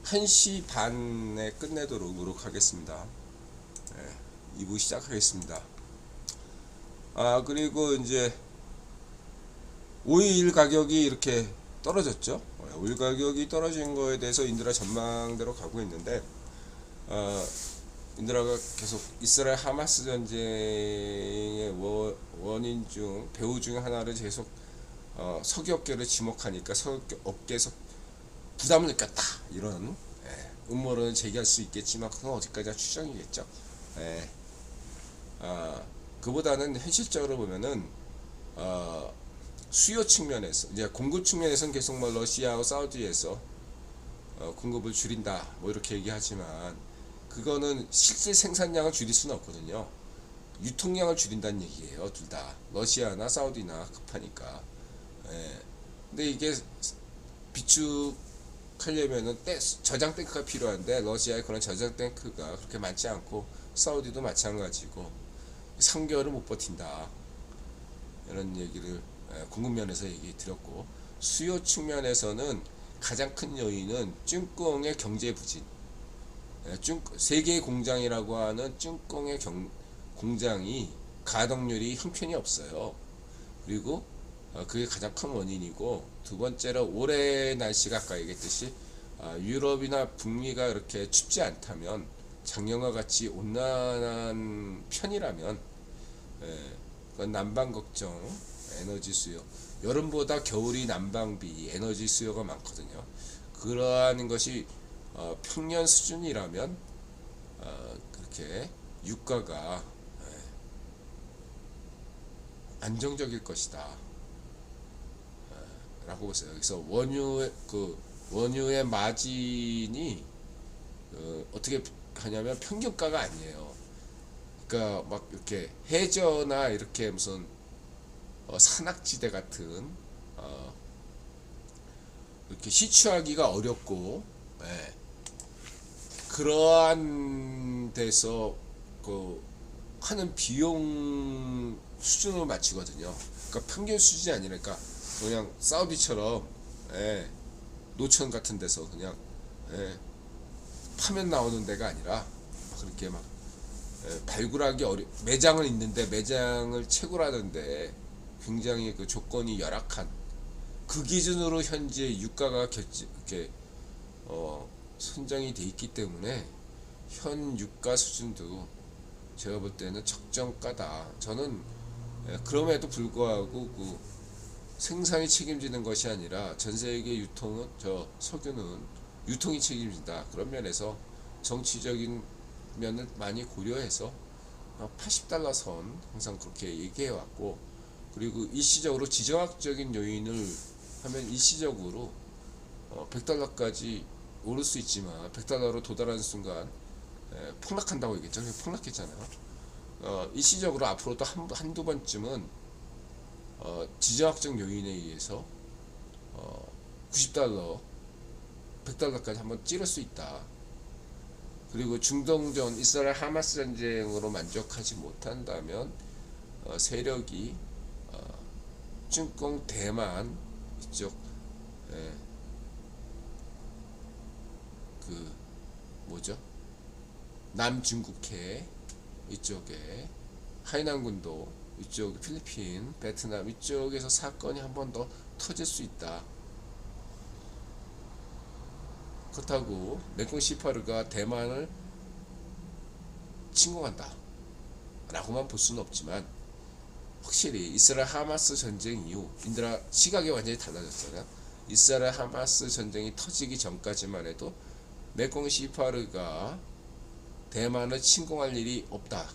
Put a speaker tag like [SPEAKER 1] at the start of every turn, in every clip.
[SPEAKER 1] 1시 반에 끝내도록 노력하겠습니다. 2부 시작하겠습니다. 그리고 이제 오일 가격이 이렇게 떨어졌죠. 오일 가격이 떨어진 거에 대해서 인드라 전망대로 가고 있는데, 인드라가 계속 이스라엘 하마스 전쟁의 원인 중 배후 중 하나를 계속 석유업계를 지목하니까 석유업계에서 부담을 느꼈다, 이런 음모론을 제기할 수 있겠지만 그건 어디까지나 추정이겠죠. 그보다는 현실적으로 보면은 수요 측면에서, 이제 공급 측면에서는 계속 뭐 러시아와 사우디에서 공급을 줄인다 뭐 이렇게 얘기하지만, 그거는 실제 생산량을 줄일 수는 없거든요. 유통량을 줄인다는 얘기예요. 둘 다 러시아나 사우디나 급하니까. 근데 이게 비축하려면은 저장 탱크가 필요한데, 러시아에 그런 저장 탱크가 그렇게 많지 않고 사우디도 마찬가지고 3개월을 못 버틴다, 이런 얘기를 공급면에서 얘기 드렸고, 수요 측면에서는 가장 큰 요인은 쭝꽁의 경제 부진, 세계 공장이라고 하는 쭝꽁의 공장이 가동률이 형편이 없어요. 그리고 그게 가장 큰 원인이고, 두 번째로 올해 날씨가 아까 얘기했듯이 유럽이나 북미가 이렇게 춥지 않다면, 작년과 같이 온난한 편이라면, 그건 난방 걱정, 에너지 수요, 여름보다 겨울이 난방비, 에너지 수요가 많거든요. 그러한 것이 평년 수준이라면 그렇게 유가가 안정적일 것이다 라고 보세요. 그래서 원유의 마진이 어떻게 하냐면 평균가가 아니에요. 그러니까 막 이렇게 해저나 이렇게 무슨 산악지대 같은 이렇게 시추하기가 어렵고, 그러한 데서 하는 비용 수준을 맞추거든요. 그러니까 평균 수준이 아니니까 그냥 사우디처럼 노천 같은 데서 그냥 파면 나오는 데가 아니라, 그렇게 막 발굴하기 매장은 있는데 매장을 채굴하는데 굉장히 그 조건이 열악한, 그 기준으로 현재 유가가 이렇게 선정이 돼 있기 때문에 현 유가 수준도 제가 볼 때는 적정가다. 저는 그럼에도 불구하고 그 생산이 책임지는 것이 아니라 전 세계 유통은, 석유는 유통이 책임진다. 그런 면에서 정치적인 면을 많이 고려해서 $80 선 항상 그렇게 얘기해 왔고, 그리고 일시적으로 지정학적인 요인을 하면 일시적으로 $100까지 오를 수 있지만, $100로 도달하는 순간 폭락한다고 얘기했죠. 폭락했잖아요. 일시적으로 앞으로도 한두 번쯤은 지정학적 요인에 의해서 $90, $100까지 한번 찌를 수 있다. 그리고 중동전, 이스라엘 하마스 전쟁으로 만족하지 못한다면 세력이 쭝꽁 대만 이쪽, 그 뭐죠? 남중국해 이쪽에, 하이난군도 이쪽, 필리핀, 베트남 이쪽에서 사건이 한 번 더 터질 수 있다. 그렇다고 메콩 시파르가 대만을 침공한다 라고만 볼 수는 없지만, 확실히 이스라엘 하마스 전쟁 이후 인드라 시각이 완전히 달라졌잖아요. 이스라엘 하마스 전쟁이 터지기 전까지만 해도 메콩 시파르가 대만을 침공할 일이 없다.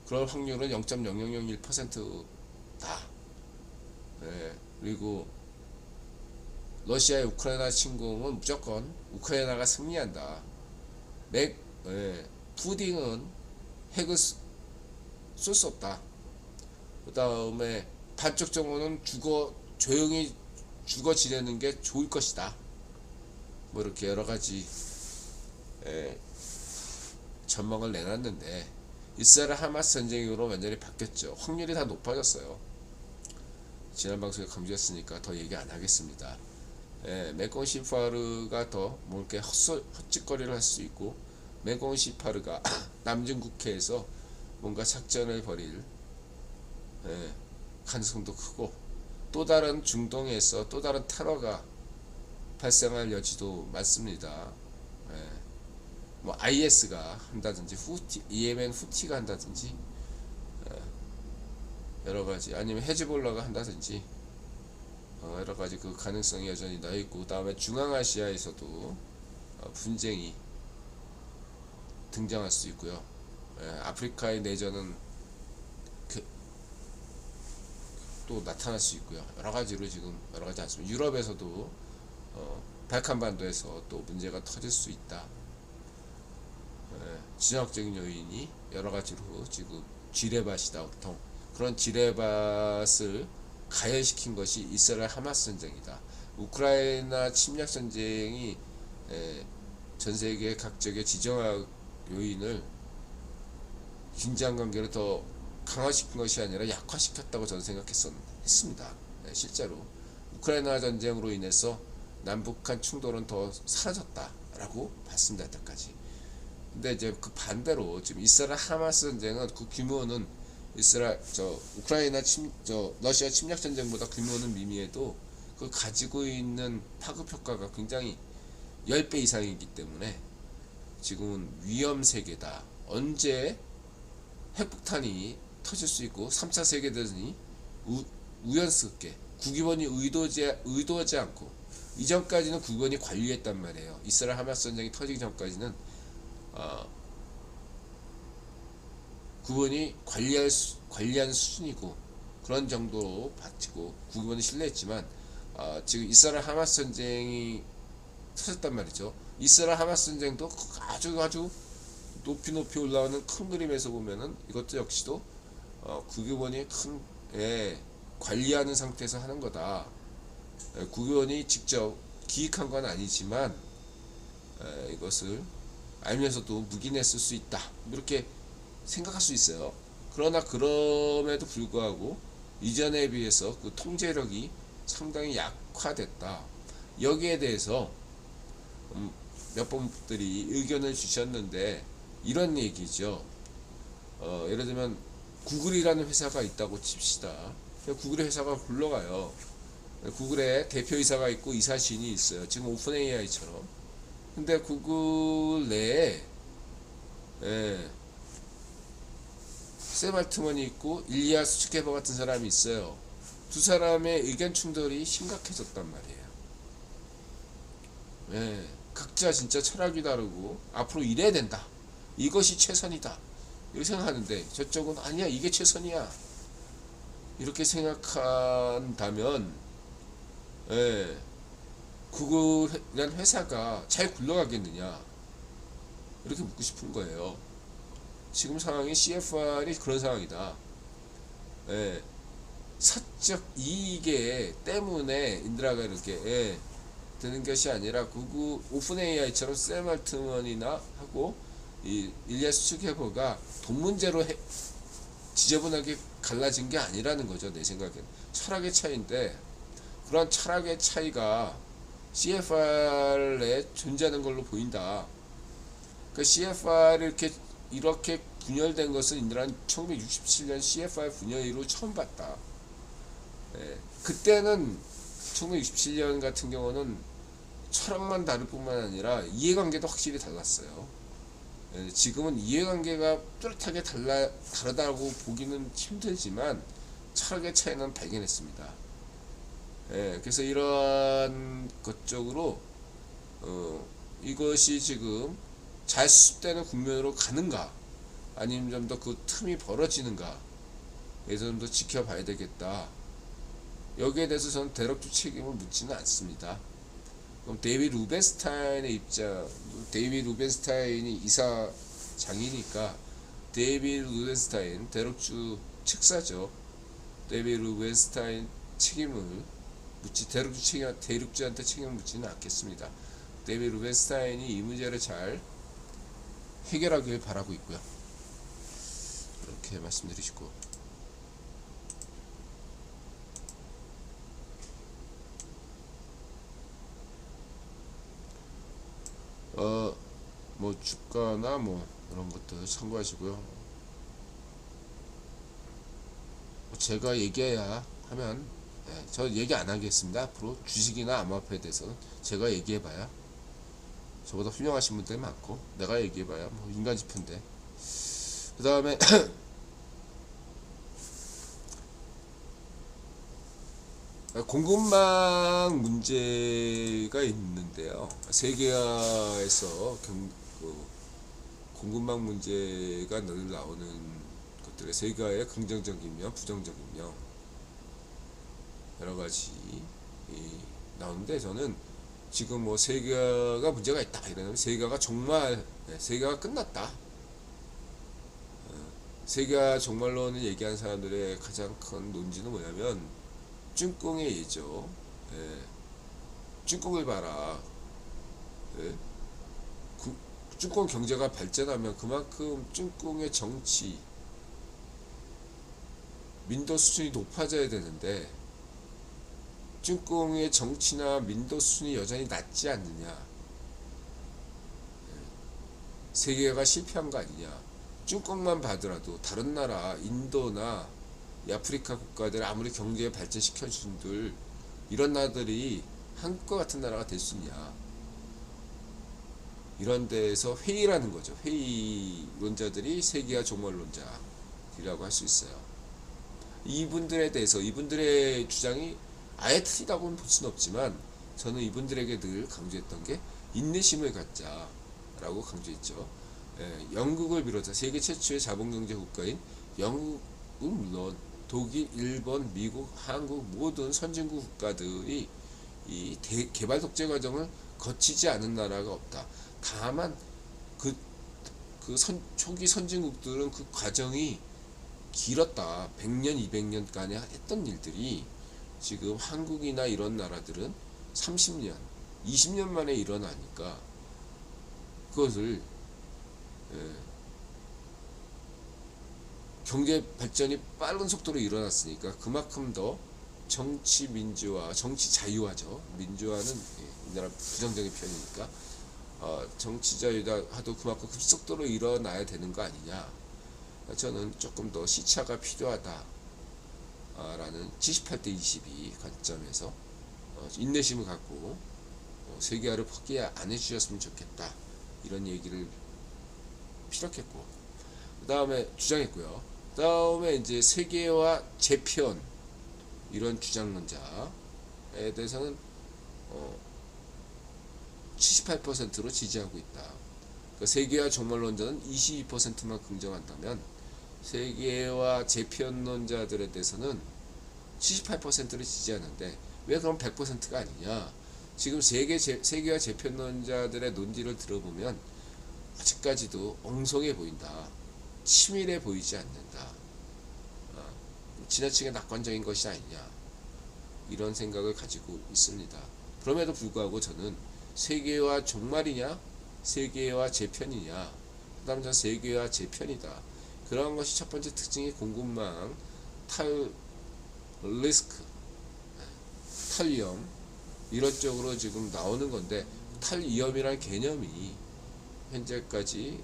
[SPEAKER 1] 그럴 확률은 0.0001%다. 그리고 러시아의 우크라이나 침공은 무조건 우크라이나가 승리한다. 푸딩은 핵을 쏠 수 없다. 그 다음에 반쪽 정도는 조용히 죽어 지내는 게 좋을 것이다. 뭐 이렇게 여러 가지 전망을 내놨는데, 이스라엘 하마스 전쟁 이후로 완전히 바뀌었죠. 확률이 다 높아졌어요. 지난 방송에 강조했으니까 더 얘기 안 하겠습니다. 메콩시파르가 더 뭐 이렇게 헛짓거리를 할 수 있고, 메콩시파르가 남중 국해에서 뭔가 작전을 벌일 가능성도 크고, 또 다른 중동에서 또 다른 테러가 발생할 여지도 많습니다. 뭐 IS가 한다든지 예멘 후티가 한다든지 여러 가지, 아니면 헤즈볼라가 한다든지 여러 가지 그 가능성이 여전히 나 있고, 그다음에 중앙아시아에서도 분쟁이 등장할 수 있고요. 아프리카의 내전은 또 나타날 수 있고요. 여러 가지로 지금 여러 가지 않습니다. 유럽에서도 발칸반도에서 또 문제가 터질 수 있다. 지정학적인 요인이 여러 가지로 지금 지레밭이다. 보통 그런 지레밭을 가열시킨 것이 이스라엘 하마스 전쟁이다. 우크라이나 침략 전쟁이 전 세계 각적의 지정학 요인을, 긴장 관계를 더 강화시킨 것이 아니라 약화시켰다고 저는 생각했습니다. 실제로 우크라이나 전쟁으로 인해서 남북한 충돌은 더 사라졌다라고 봤습니다. 여태까지. 근데 이제 그 반대로 지금 이스라엘 하마스 전쟁은 그 규모는 우크라이나 러시아 침략 전쟁보다 규모는 미미해도 그 가지고 있는 파급 효과가 굉장히 10배 이상이기 때문에 지금은 위험 세계다. 언제 핵폭탄이 터질 수 있고 3차 세계대전이 우연스럽게 국익원이 의도하지 않고, 이전까지는 국익원이 관리했단 말이에요. 이스라엘 하마스 전쟁이 터지기 전까지는 국익원이 관리한 수준이고 그런 정도로 바치고 국익원을 신뢰했지만, 지금 이스라엘 하마스 전쟁이 터졌단 말이죠. 이스라엘 하마스 전쟁도 아주 높이 올라오는 큰 그림에서 보면은 이것도 역시도 국익원이 관리하는 상태에서 하는 거다. 국익원이 직접 기획한 건 아니지만 이것을 알면서도 묵인했을 수 있다. 이렇게 생각할 수 있어요. 그러나 그럼에도 불구하고 이전에 비해서 그 통제력이 상당히 약화됐다. 여기에 대해서 몇 분들이 의견을 주셨는데 이런 얘기죠. 예를 들면 구글이라는 회사가 있다고 칩시다. 구글의 회사가 굴러가요. 구글에 대표이사가 있고 이사진이 있어요. 지금 오픈 AI처럼. 근데 구글 내에 샘 알트먼이 있고 일리아 수츠케버 같은 사람이 있어요. 두 사람의 의견 충돌이 심각해졌단 말이에요. 각자 진짜 철학이 다르고 앞으로 이래야 된다. 이것이 최선이다. 이렇게 생각하는데 저쪽은 아니야, 이게 최선이야. 이렇게 생각한다면 구글이라는 회사가 잘 굴러가겠느냐, 이렇게 묻고 싶은 거예요. 지금 상황이 CFR이 그런 상황이다. 사적 이익에 때문에 인드라가 이렇게 드는 것이 아니라 구글 오픈 AI처럼 샘 알트먼이나 하고 이 일리아 수츠케버가 돈 문제로 지저분하게 갈라진 게 아니라는 거죠. 내 생각엔 철학의 차이인데, 그런 철학의 차이가 CFR에 존재하는 걸로 보인다. 그 CFR이 이렇게 분열된 것은 인드라는 1967년 CFR 분열 이후 처음 봤다. 그때는 1967년 같은 경우는 철학만 다를 뿐만 아니라 이해관계도 확실히 달랐어요. 지금은 이해관계가 뚜렷하게 다르다고 보기는 힘들지만 철학의 차이는 발견했습니다. 그래서 이러한 것 쪽으로 이것이 지금 잘 수습되는 국면으로 가는가, 아니면 좀 더 그 틈이 벌어지는가, 그래서 좀 더 지켜봐야 되겠다. 여기에 대해서 저는 대략적 책임을 묻지는 않습니다. 그럼 데이비드 루벤스타인의 입장, 데이비드 루벤스타인이 이사장이니까 데이비드 루벤스타인 대륙주 측사죠. 데이비드 루벤스타인 책임을 묻지, 대륙주한테 책임을 묻지는 않겠습니다. 데이비드 루벤스타인이 이 문제를 잘 해결하길 바라고 있고요. 이렇게 말씀드리시고, 뭐 주가나 뭐 이런 것들 참고하시고요. 제가 얘기해야 하면, 저 얘기 안 하겠습니다. 앞으로 주식이나 암호화폐에 대해서는 제가 얘기해봐야 저보다 훌륭하신 분들이 많고, 내가 얘기해봐야 뭐 인간지표인데. 그 다음에 공급망 문제가 있는데요. 세계화에서 공급망 문제가 늘 나오는 것들의 세계화의 긍정적인 면, 부정적인 면 여러 가지 나오는데, 저는 지금 뭐 세계화가 문제가 있다 이러면 세계화가 정말 세계화가 끝났다. 세계화 종말론을 얘기한 사람들의 가장 큰 논지는 뭐냐면 쭈꿍의 예죠. 쭈꿍을 봐라. 쭈꿍 경제가 발전하면 그만큼 쭈꿍의 정치 민도 수준이 높아져야 되는데, 쭈꿍의 정치나 민도 수준이 여전히 낮지 않느냐. 세계화가 실패한 거 아니냐. 쭈꿍만 봐더라도 다른 나라 인도나 이 아프리카 국가들 아무리 경제 발전시켜준들 이런 나라들이 한국과 같은 나라가 될 수 있냐. 이런 데에서 회의라는 거죠. 회의론자들이 세계화 종말론자이라고 할 수 있어요. 이분들에 대해서 이분들의 주장이 아예 틀리다고는 볼 수는 없지만, 저는 이분들에게 늘 강조했던 게 인내심을 갖자라고 강조했죠. 영국을 비롯해 세계 최초의 자본경제 국가인 영국은 물론 독일, 일본, 미국, 한국 모든 선진국 국가들이 이 개발 독재 과정을 거치지 않은 나라가 없다. 다만 초기 선진국들은 그 과정이 길었다. 100년, 200년간에 했던 일들이 지금 한국이나 이런 나라들은 30년, 20년 만에 일어나니까 그것을 경제 발전이 빠른 속도로 일어났으니까 그만큼 더 정치 민주화, 정치 자유화죠. 민주화는 우리나라 부정적인 표현이니까 정치 자유화도 그만큼 급속도로 일어나야 되는 거 아니냐. 저는 조금 더 시차가 필요하다 라는 78대 22 관점에서 인내심을 갖고 세계화를 포기 안 해주셨으면 좋겠다, 이런 얘기를 피력했고, 그 다음에 주장했고요. 그 다음에 이제 세계화 재편 이런 주장론자에 대해서는 78%로 지지하고 있다. 그러니까 세계화 종말론자는 22%만 긍정한다면 세계화 재편론자들에 대해서는 78%를 지지하는데, 왜 그럼 100%가 아니냐. 지금 세계화 재편론자들의 논지를 들어보면 아직까지도 엉성해 보인다. 치밀해 보이지 않는다. 지나치게 낙관적인 것이 아니냐. 이런 생각을 가지고 있습니다. 그럼에도 불구하고 저는 세계화 종말이냐 세계화 재편이냐, 그 다음에 저는 세계화 재편이다. 그런 것이 첫 번째 특징이 공급망 리스크, 탈위험 이런 쪽으로 지금 나오는 건데, 탈위험이라는 개념이 현재까지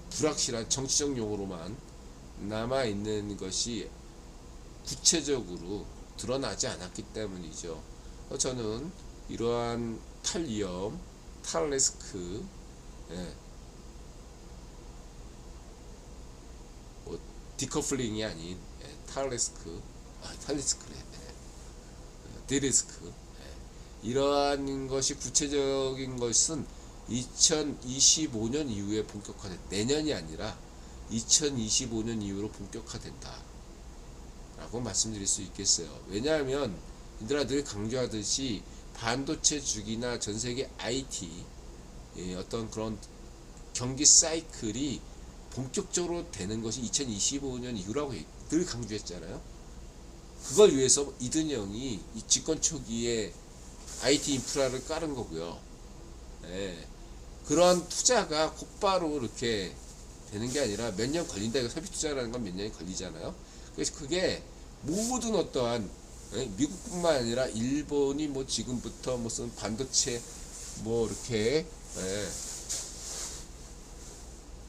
[SPEAKER 1] 불확실한 정치적 용어로만 남아있는 것이 구체적으로 드러나지 않았기 때문이죠. 저는 이러한 탈위험, 탈리스크, 디커플링이 아닌 탈리스크래, 디리스크, 이러한 것이 구체적인 것은 2025년 이후에 본격화된, 내년이 아니라 2025년 이후로 본격화된다 라고 말씀드릴 수 있겠어요. 왜냐하면 이들아 늘 강조하듯이 반도체 주기나 전세계 IT 어떤 그런 경기 사이클이 본격적으로 되는 것이 2025년 이후라고 늘 강조했잖아요. 그걸 위해서 이든영이 이 집권 초기에 IT 인프라를 깔은 거고요. 그러한 투자가 곧바로 이렇게 되는 게 아니라 몇 년 걸린다. 이거 설비 투자라는 건 몇 년이 걸리잖아요. 그래서 그게 모든 어떠한 미국뿐만 아니라 일본이 뭐 지금부터 무슨 반도체 뭐 이렇게 예,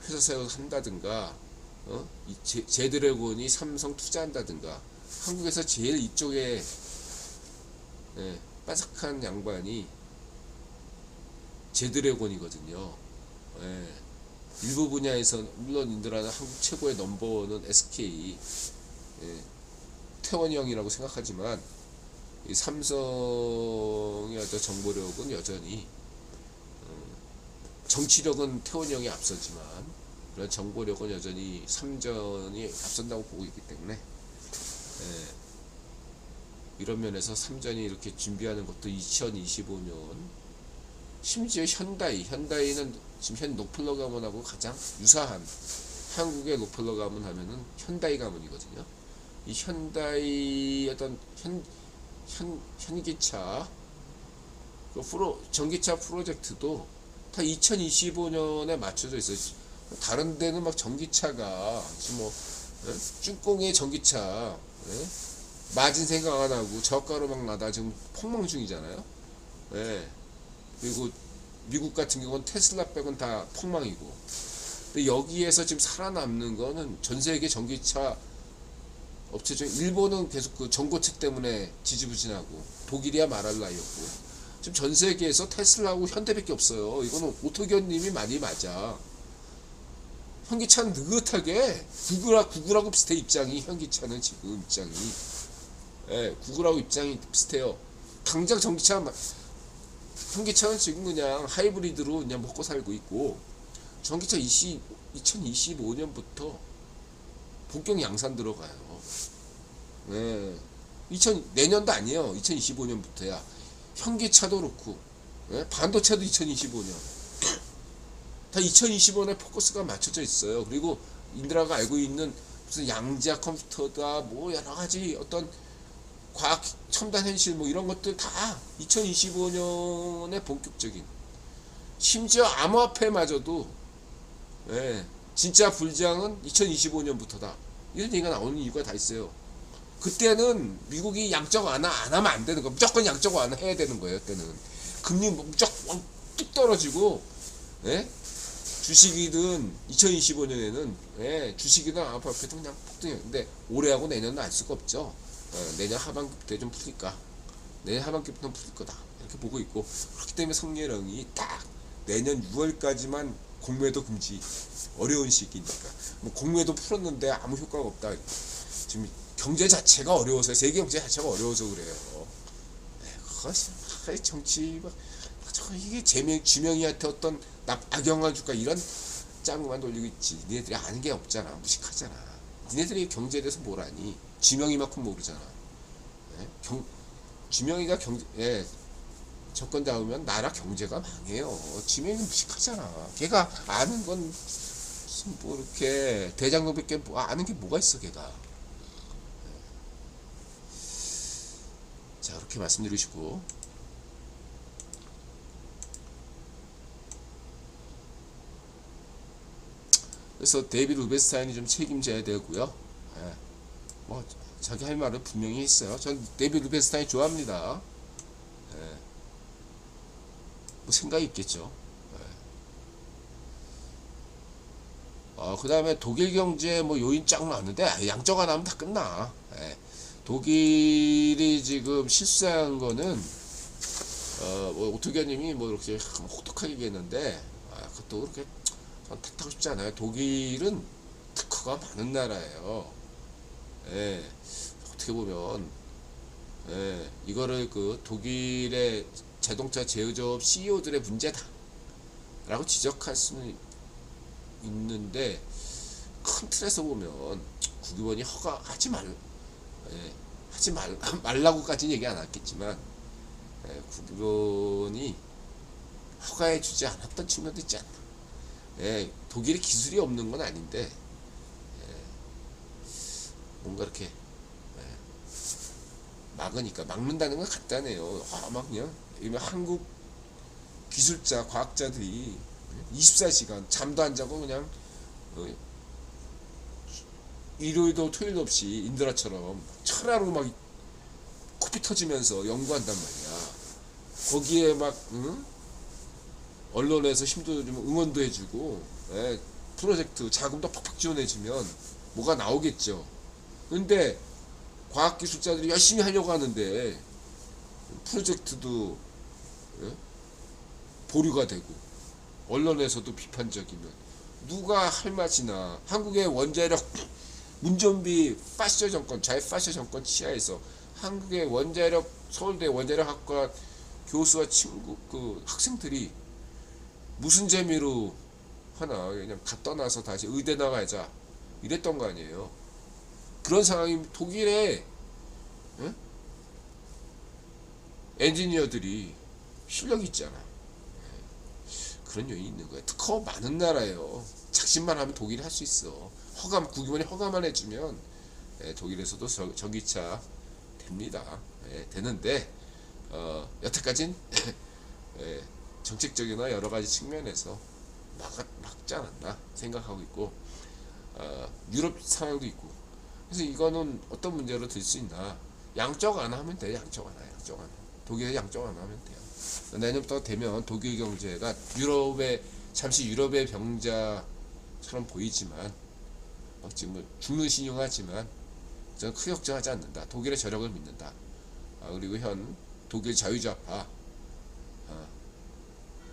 [SPEAKER 1] 회사 세워서 한다든가, 이 제드래곤이 삼성 투자한다든가, 한국에서 제일 이쪽에 예, 빠삭한 양반이 제드래곤이거든요. 예, 일부 분야에서 물론 인들하는 한국 최고의 넘버원은 SK, 예, 태원이 형이라고 생각하지만 이 삼성의 어떤 정보력은 여전히 정치력은 태원이 형이 앞서지만 그런 정보력은 여전히 삼전이 앞선다고 보고 있기 때문에 예, 이런 면에서 삼전이 이렇게 준비하는 것도 2025년 심지어 현다이는 지금 현 노플러 가문하고 가장 유사한 한국의 노플러 가문 하면은 현다이 가문이거든요. 이 현다이 어떤 현기차 그 전기차 프로젝트도 다 2025년에 맞춰져 있어요. 다른 데는 막 전기차가 지금 뭐 쭈꽁의 전기차 마진 생각 안 하고 저가로 막 나다 지금 폭망 중이잖아요. 예. 그리고 미국 같은 경우는 테슬라 빼곤 다 폭망이고. 근데 여기에서 지금 살아남는 거는 전 세계 전기차 업체 중 일본은 계속 그 전고체 때문에 지지부진하고 독일이야 말할 나위였고 지금 전 세계에서 테슬라하고 현대밖에 없어요. 이거는 오토견님이 많이 맞아. 현기차는 느긋하게 구글하고 비슷해. 입장이 현기차는 지금 입장이 구글하고 입장이 비슷해요. 당장 현기차는 지금 그냥 하이브리드로 그냥 먹고 살고 있고 전기차 2025년부터 본격 양산 들어가요. 내년도 아니에요. 2025년부터야. 현기차도 그렇고 반도체도 2025년 다 2025년에 포커스가 맞춰져 있어요. 그리고 인드라가 알고 있는 무슨 양자 컴퓨터다 뭐 여러가지 어떤 과학 첨단 현실 뭐 이런 것들 다 2025년에 본격적인 심지어 암호화폐마저도 진짜 불장은 2025년부터다 이런 얘기가 나오는 이유가 다 있어요. 그때는 미국이 양적 완화 안 하면 안 되는 거 무조건 양적 완화 해야 되는 거예요. 그때는 금리 무조건 뚝 떨어지고 주식이든 2025년에는 주식이든 암호화폐도 그냥 폭등해요. 근데 올해하고 내년은 알 수가 없죠. 내년 하반기부터 좀 풀릴까? 내년 하반기부터 풀릴 거다 이렇게 보고 있고 그렇기 때문에 성예령이 딱 내년 6월까지만 공매도 금지 어려운 시기니까 뭐 공매도 풀었는데 아무 효과가 없다. 지금 경제 자체가 어려워서 세계 경제 자체가 어려워서 그래요. 정치 이게 지명이한테 어떤 악영향을 줄까 이런 짱구만 돌리고 있지. 니네들이 아는 게 없잖아. 무식하잖아. 니네들이 경제에 대해서 뭘 아니? 지명이만큼 모르잖아. 지명이가 정권 잡으면 나라 경제가 망해요. 지명이는 무식하잖아. 걔가 아는 건 무슨 뭐 이렇게 대장동밖에 아는 게 뭐가 있어 걔가. 자 그렇게 말씀드리시고 그래서 데이비드 루벤스타인이 좀 책임져야 되고요. 뭐 자기 할 말은 분명히 했어요. 전 데이비드 루벤스타인 좋아합니다. 뭐 생각이 있겠죠. 그 다음에 독일 경제 뭐 요인 쫙 나왔는데 양적 안 하면 다 끝나. 독일이 지금 실수한 거는 뭐 오토견님이 뭐 이렇게 혹독하게 얘기했는데 그것도 그렇게 탓하고 싶지 않아요. 독일은 특허가 많은 나라예요. 어떻게 보면 이거를 그 독일의 자동차 제조업 CEO들의 문제다 라고 지적할 수는 있는데 큰 틀에서 보면 국유원이 하지 말라고까지는 얘기 안 했겠지만 국유원이 허가해 주지 않았던 측면도 있지 않나. 독일이 기술이 없는 건 아닌데 뭔가 이렇게 막는다는 건 간단해요. 막 그냥 한국 기술자 과학자들이 24시간 잠도 안 자고 그냥 일요일도 토요일도 없이 인드라처럼 철야로 막 코피 터지면서 연구한단 말이야. 거기에 막 언론에서 힘도 주면 응원도 해주고, 예, 프로젝트 자금도 팍팍 지원해주면 뭐가 나오겠죠. 근데 과학기술자들이 열심히 하려고 하는데 프로젝트도, 예? 보류가 되고 언론에서도 비판적이면 누가 할 맛이나. 한국의 원자력 문전비 파쇼 정권, 자유파쇼 정권 치하에서 한국의 원자력, 서울대 원자력학과 교수와 친구 그 학생들이 무슨 재미로 하나, 그냥 다 떠나서 다시 의대 나가자 이랬던 거 아니에요. 그런 상황이 독일의, 예? 엔지니어들이 실력 있잖아. 그런 요인이 있는 거야. 특허 많은 나라예요. 작심만 하면 독일이 할 수 있어. 허감, 국민이 허가만 해주면, 예, 독일에서도 전기차 됩니다. 예, 되는데 여태까진 예, 정책적이나 여러 가지 측면에서 막지 않았나 생각하고 있고, 유럽 상황도 있고. 그래서 이거는 어떤 문제로 들 수 있나? 양쪽 안 하면 돼. 양쪽 안 해. 양쪽 안 해. 독일에 양쪽 안 하면 돼요. 내년부터 되면 독일 경제가 잠시 유럽의 병자처럼 보이지만, 지금 뭐 죽는 신용하지만 저는 크게 걱정하지 않는다. 독일의 저력을 믿는다. 그리고 현 독일 자유좌파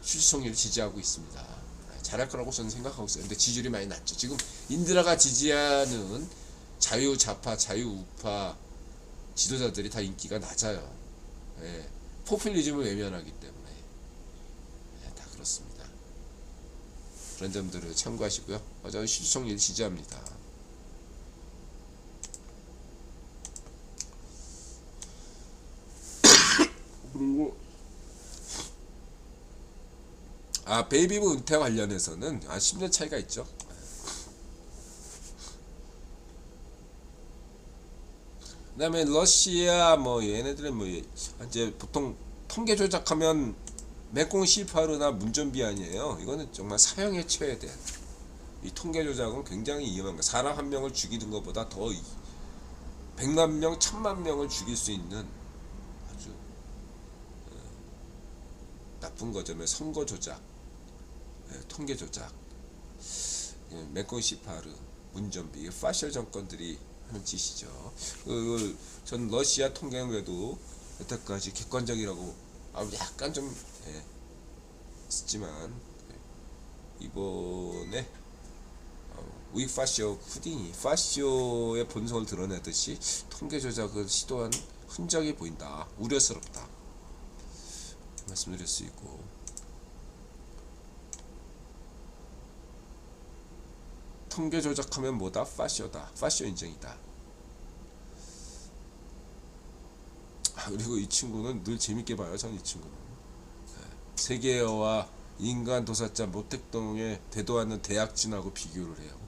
[SPEAKER 1] 휴지총리를 지지하고 있습니다. 잘할 거라고 저는 생각하고 있어요. 근데 지지율이 많이 낮죠. 지금 인드라가 지지하는 자유좌파, 자유우파 지도자들이 다 인기가 낮아요. 예, 포퓰리즘을 외면하기 때문에. 예, 다 그렇습니다. 그런 점들을 참고하시고요. 저는 휴지총리를 지지합니다. 그리고 베이비붐 은퇴 관련해서는 10년 차이가 있죠. 그 다음에 러시아 뭐 얘네들은 뭐 이제 보통 통계 조작하면 맹공 시파르나 문전비 아니에요. 이거는 정말 사형에 처해야 돼. 이 통계 조작은 굉장히 위험한 거. 사람 한 명을 죽이는 것보다 더 100만 명, 1000만 명을 죽일 수 있는 아주 나쁜 거죠. 선거 조작, 통계 조작, 맹공 시파르, 문전비, 파셔 정권들이 하는 짓이죠. 전 러시아 통계에도 여태까지 객관적이라고 약간 좀 했지만, 이번에 우익 파쇼 푸딩이 파쇼의 본성을 드러내듯이 통계 조작을 시도한 흔적이 보인다. 우려스럽다. 말씀드릴 수 있고, 통계 조작하면 뭐다? 파쇼다. 파쇼 인정이다. 그리고 이 친구는 늘 재밌게 봐요. 전 이 친구는 세계어와 인간 도사자 모택동의 되도 않는 대학진하고 비교를 해요.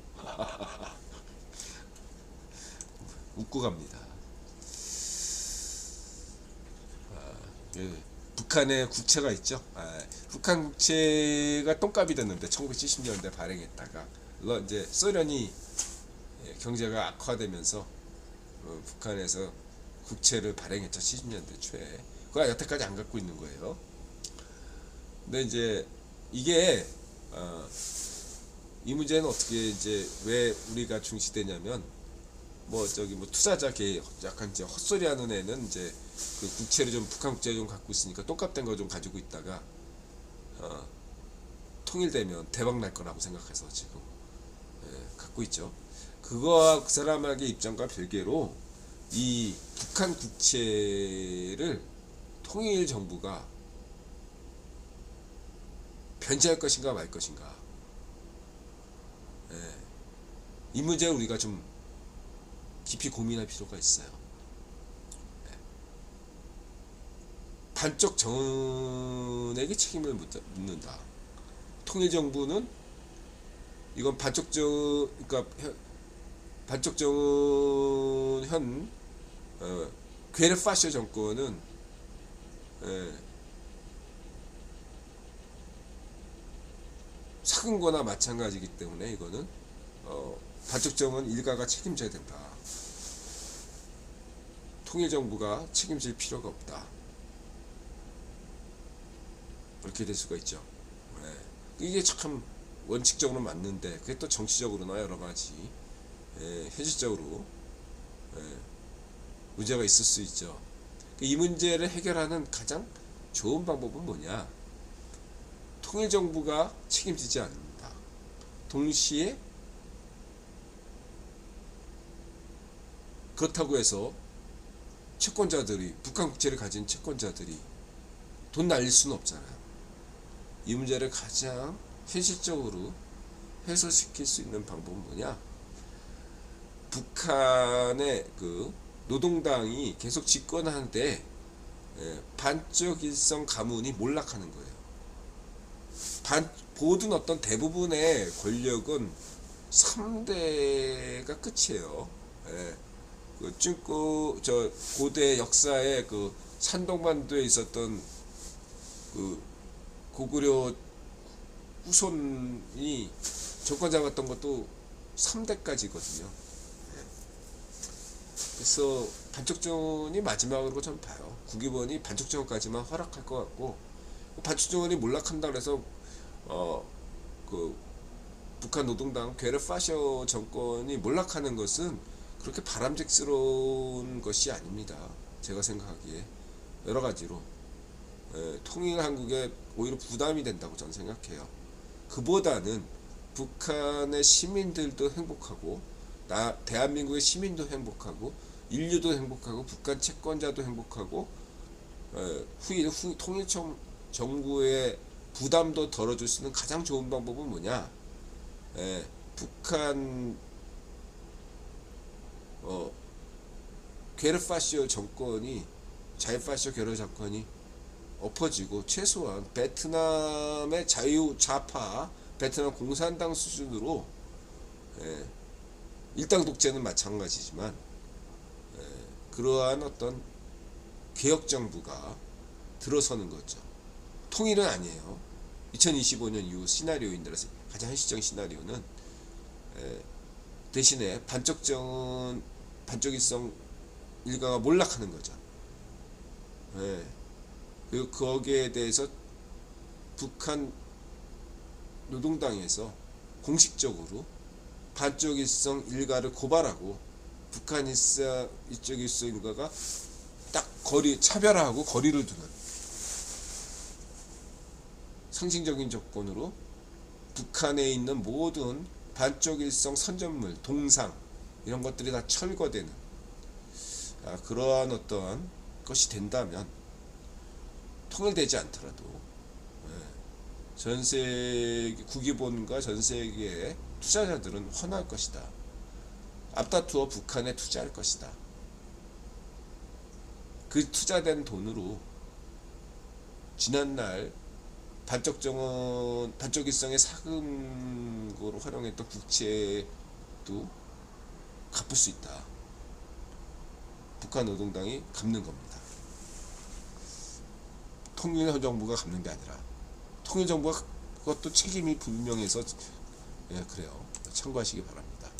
[SPEAKER 1] 웃고 갑니다. 북한의 국채가 있죠. 북한 국채가 똥값이 됐는데 1970년대 발행했다가 이제 소련이 경제가 악화되면서 북한에서 국채를 발행했죠. 70년대 초에. 그거 여태까지 안 갖고 있는 거예요. 근데 이제 이게 이 문제는 어떻게 이제 왜 우리가 중시되냐면, 뭐 투자자 약간 이제 헛소리 하는 애는 이제 그 국채를 좀 북한 국채를 좀 갖고 있으니까 똑같은 거 좀 가지고 있다가 통일되면 대박 날 거라고 생각해서 지금 갖고 있죠. 그거와 그 사람에게 입장과 별개로 이 북한 국채를 통일 정부가 변제할 것인가 말 것인가, 이 문제를 우리가 좀 깊이 고민할 필요가 있어요. 반쪽 정은에게 책임을 묻는다. 통일 정부는 이건 반쪽 정은 현 괴르파쇼 정권은 사근 거나 마찬가지이기 때문에 이거는 반쪽 정은 일가가 책임져야 된다. 통일 정부가 책임질 필요가 없다. 이렇게 될 수가 있죠. 이게 참 원칙적으로 맞는데 그게 또 정치적으로나 여러 가지 현실적으로 문제가 있을 수 있죠. 이 문제를 해결하는 가장 좋은 방법은 뭐냐? 통일정부가 책임지지 않는다. 동시에 그렇다고 해서 채권자들이, 북한 국채를 가진 채권자들이 돈 날릴 수는 없잖아요. 이 문제를 가장 현실적으로 해소시킬 수 있는 방법은 뭐냐? 북한의 그 노동당이 계속 집권하는데 반쪽 일성 가문이 몰락하는 거예요. 모든 어떤 대부분의 권력은 3대가 끝이에요. 저 고대 역사에 그 산동반도에 있었던 그 고구려 후손이 정권 잡았던 것도 3대까지거든요. 그래서 반쪽정원이 마지막으로 저는 봐요. 국유본이 반쪽정원까지만 허락할 것 같고, 반쪽정원이 몰락한다 그래서 그 북한 노동당 괴르파쇼 정권이 몰락하는 것은 그렇게 바람직스러운 것이 아닙니다. 제가 생각하기에 여러 가지로 통일 한국에 오히려 부담이 된다고 저는 생각해요. 그보다는 북한의 시민들도 행복하고 대한민국의 시민도 행복하고 인류도 행복하고 북한 채권자도 행복하고 통일 정부의 부담도 덜어줄 수 있는 가장 좋은 방법은 뭐냐? 북한 괴르파쇼 정권이 자유파쇼 괴르 정권이 엎어지고 최소한 베트남의 자유좌파 베트남 공산당 수준으로 일당 독재는 마찬가지지만 그러한 어떤 개혁정부가 들어서는 거죠. 통일은 아니에요. 2025년 이후 시나리오인들에서 가장 현실적인 시나리오는 대신에 반쪽일성 일가가 몰락하는 거죠. 그리고 거기에 대해서 북한 노동당에서 공식적으로 반쪽일성 일가를 고발하고 북한 이쪽일성 일가가 딱 차별화하고 거리를 두는 상징적인 조건으로 북한에 있는 모든 반쪽일성 선전물, 동상 이런 것들이 다 철거되는 그러한 어떠한 것이 된다면 통일되지 않더라도 전세계 국유본과 전세계의 투자자들은 환호할 것이다. 앞다투어 북한에 투자할 것이다. 그 투자된 돈으로 지난날 반쪽일성의 사금고로 활용했던 국채도 갚을 수 있다. 북한 노동당이 갚는 겁니다. 통일정부가 갚는 게 아니라 통일정부가 그것도 책임이 분명해서 그래요. 참고하시기 바랍니다.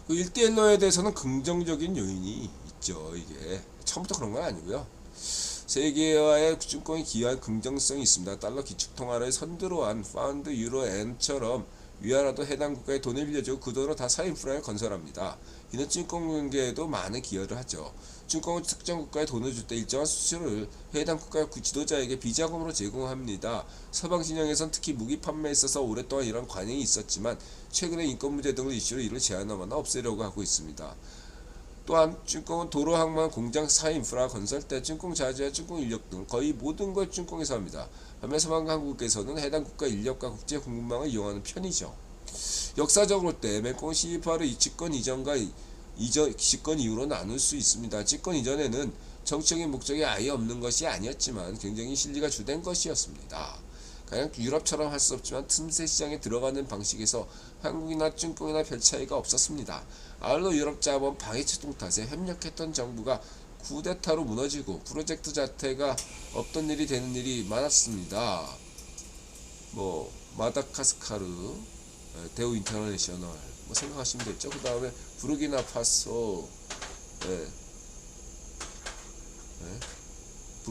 [SPEAKER 1] 그 1대1로에 대해서는 긍정적인 요인이 있죠. 이게 처음부터 그런 건 아니고요. 세계화의 주권이 기여한 긍정성이 있습니다. 달러 기축통화를 선두로 한 파운드, 유로, 엔처럼 위안화도 해당 국가에 돈을 빌려주고 그 돈으로 다 사회 인프라를 건설합니다. 이는 증권 경제에도 많은 기여를 하죠. 증권은 특정 국가에 돈을 줄 때 일정한 수수료를 해당 국가 지도자에게 비자금으로 제공합니다. 서방 진영에선 특히 무기 판매에 있어서 오랫동안 이런 관행이 있었지만 최근에 인권 문제 등을 이슈로 이를 제한하거나 없애려고 하고 있습니다. 또한 증권은 도로, 항만, 공장, 사회 인프라 건설 때 증권 자재와 증권 인력 등 거의 모든 걸 증권에서 합니다. 반면 서방 한국에서는 해당 국가 인력과 국제 공급망을 이용하는 편이죠. 역사적으로 때 맹꽁 시입화를 이 집권 이전과 집권 이후로 나눌 수 있습니다. 집권 이전에는 정치적인 목적이 아예 없는 것이 아니었지만 경쟁이 실리가 주된 것이었습니다. 그냥 유럽처럼 할 수 없지만 틈새 시장에 들어가는 방식에서 한국이나 중국이나 별 차이가 없었습니다. 아울러 유럽 자본 방해체통 탓에 협력했던 정부가 쿠데타로 무너지고 프로젝트 자체가 없던 일이 되는 일이 많았습니다. 마다가스카르, 대우 인터내셔널 생각하시면 됐죠. 그 다음에 부르키나파소,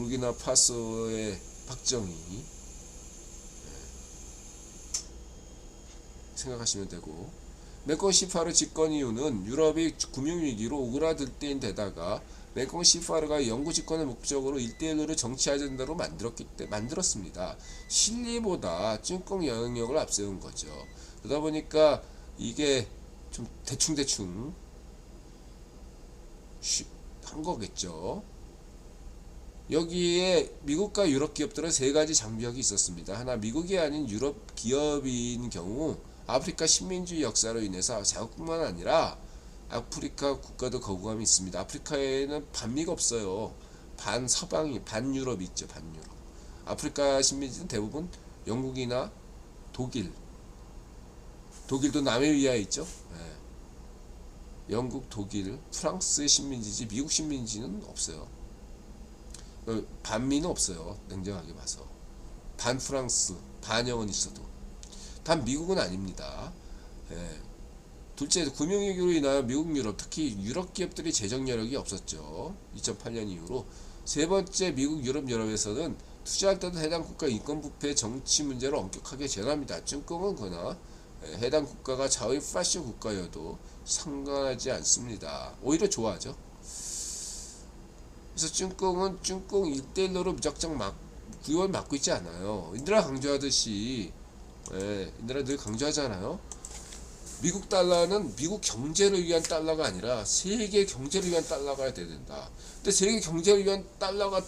[SPEAKER 1] 부르키나파소의 박정희 생각하시면 되고, 맹꽁 시파르 집권 이유는 유럽이 금융위기로 오그라들 때인데다가 맹꽁 시파르가 영구 집권의 목적으로 1대1로 정치 아젠다로 만들었습니다. 실리보다 찐꽁 영향력을 앞세운 거죠. 그러다 보니까 이게 좀 대충 한 거겠죠. 여기에 미국과 유럽 기업들은 세 가지 장벽이 있었습니다. 하나, 미국이 아닌 유럽 기업인 경우 아프리카 식민주의 역사로 인해서 자국뿐만 아니라 아프리카 국가도 거부감이 있습니다. 아프리카에는 반미가 없어요. 반서방이, 반유럽이 있죠. 반유럽. 아프리카 식민지는 대부분 영국이나 독일도 나미비아에 있죠. 네. 영국, 독일, 프랑스의 식민지지 미국 식민지는 없어요. 반미는 없어요. 냉정하게 봐서. 반 프랑스, 반영은 있어도. 단 미국은 아닙니다. 예. 둘째, 금융위기로 인하여 미국, 유럽, 특히 유럽 기업들이 재정 여력이 없었죠. 2008년 이후로. 세 번째, 미국, 유럽 연합에서는 투자할 때도 해당 국가 인권 부패 정치 문제를 엄격하게 제어합니다. จึং꽁은 그러나 해당 국가가 자위 파시 국가여도 상관하지 않습니다. 오히려 좋아하죠. 그래서 จึং꽁은 จึং꽁 1대1로 무작정 구역을 막고 있지 않아요. 인드라 강조하듯이, 인드라 늘 강조하잖아요. 미국 달러는 미국 경제를 위한 달러가 아니라 세계 경제를 위한 달러가 돼야 된다. 근데 세계 경제를 위한 달러를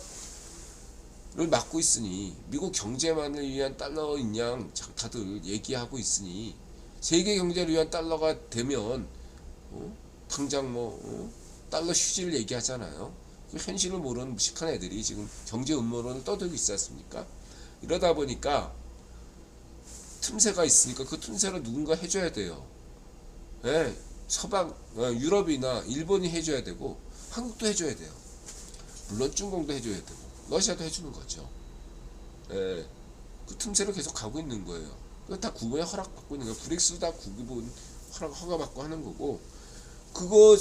[SPEAKER 1] 막고 있으니, 미국 경제만을 위한 달러인 양 다들 얘기하고 있으니, 세계 경제를 위한 달러가 되면 당장 달러 휴지를 얘기하잖아요. 그 현실을 모르는 무식한 애들이 지금 경제 음모론을 떠들고 있지 않습니까? 이러다 보니까 틈새가 있으니까 그 틈새를 누군가 해줘야 돼요. 예, 서방, 유럽이나 일본이 해줘야 되고, 한국도 해줘야 돼요. 물론 중공도 해줘야 되고, 러시아도 해주는 거죠. 예, 그 틈새로 계속 가고 있는 거예요. 그거 다 구분에 허락받고 있는 거예요. 브릭스도 다 구분 허가받고 하는 거고,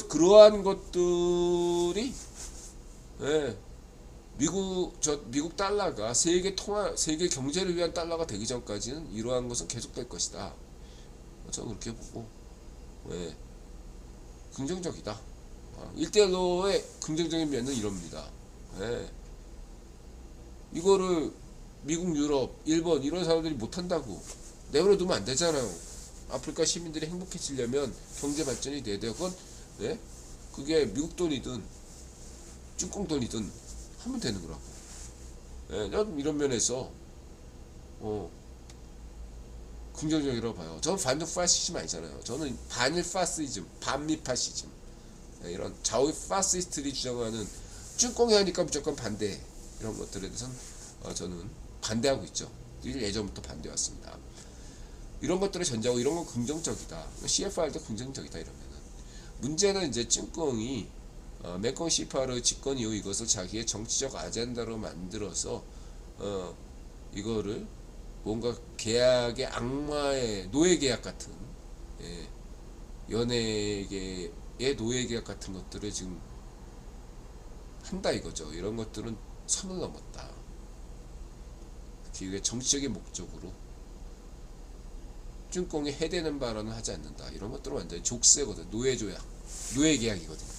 [SPEAKER 1] 그러한 것들이, 예, 미국 달러가 세계 경제를 위한 달러가 되기 전까지는 이러한 것은 계속될 것이다. 저는 그렇게 보고, 예, 긍정적이다. 1대1로의 긍정적인 면은 이럽니다. 예, 이거를 미국, 유럽, 일본 이런 사람들이 못한다고 내버려 두면 안 되잖아요. 아프리카 시민들이 행복해지려면 경제 발전이 돼야 돼요. 그건, 예, 그게 미국 돈이든 จึং꽁 돈이든 하면 되는 거라고. 예, 이런 면에서 긍정적이라고 봐요. 저는 반중 파시즘 아니잖아요. 저는 반일 파시즘, 반미 파시즘, 이런 좌우 파시스트들이 주장하는 จึং꽁이 하니까 무조건 반대, 이런 것들에 대해서는 저는 반대하고 있죠. 예전부터 반대왔습니다. 이런 것들을 전제하고 이런 건 긍정적이다. CFR도 긍정적이다 이러면은. 문제는 이제 จึং꽁이 맹꽁 시파르 집권 이후 이것을 자기의 정치적 아젠다로 만들어서 이거를 뭔가 계약의 악마의 노예 계약 같은, 연예계의 노예 계약 같은 것들을 지금 한다 이거죠. 이런 것들은 선을 넘었다. 이게 정치적인 목적으로 จึং꽁이 해대는 발언을 하지 않는다. 이런 것들은 완전히 족쇄거든. 노예 계약이거든요.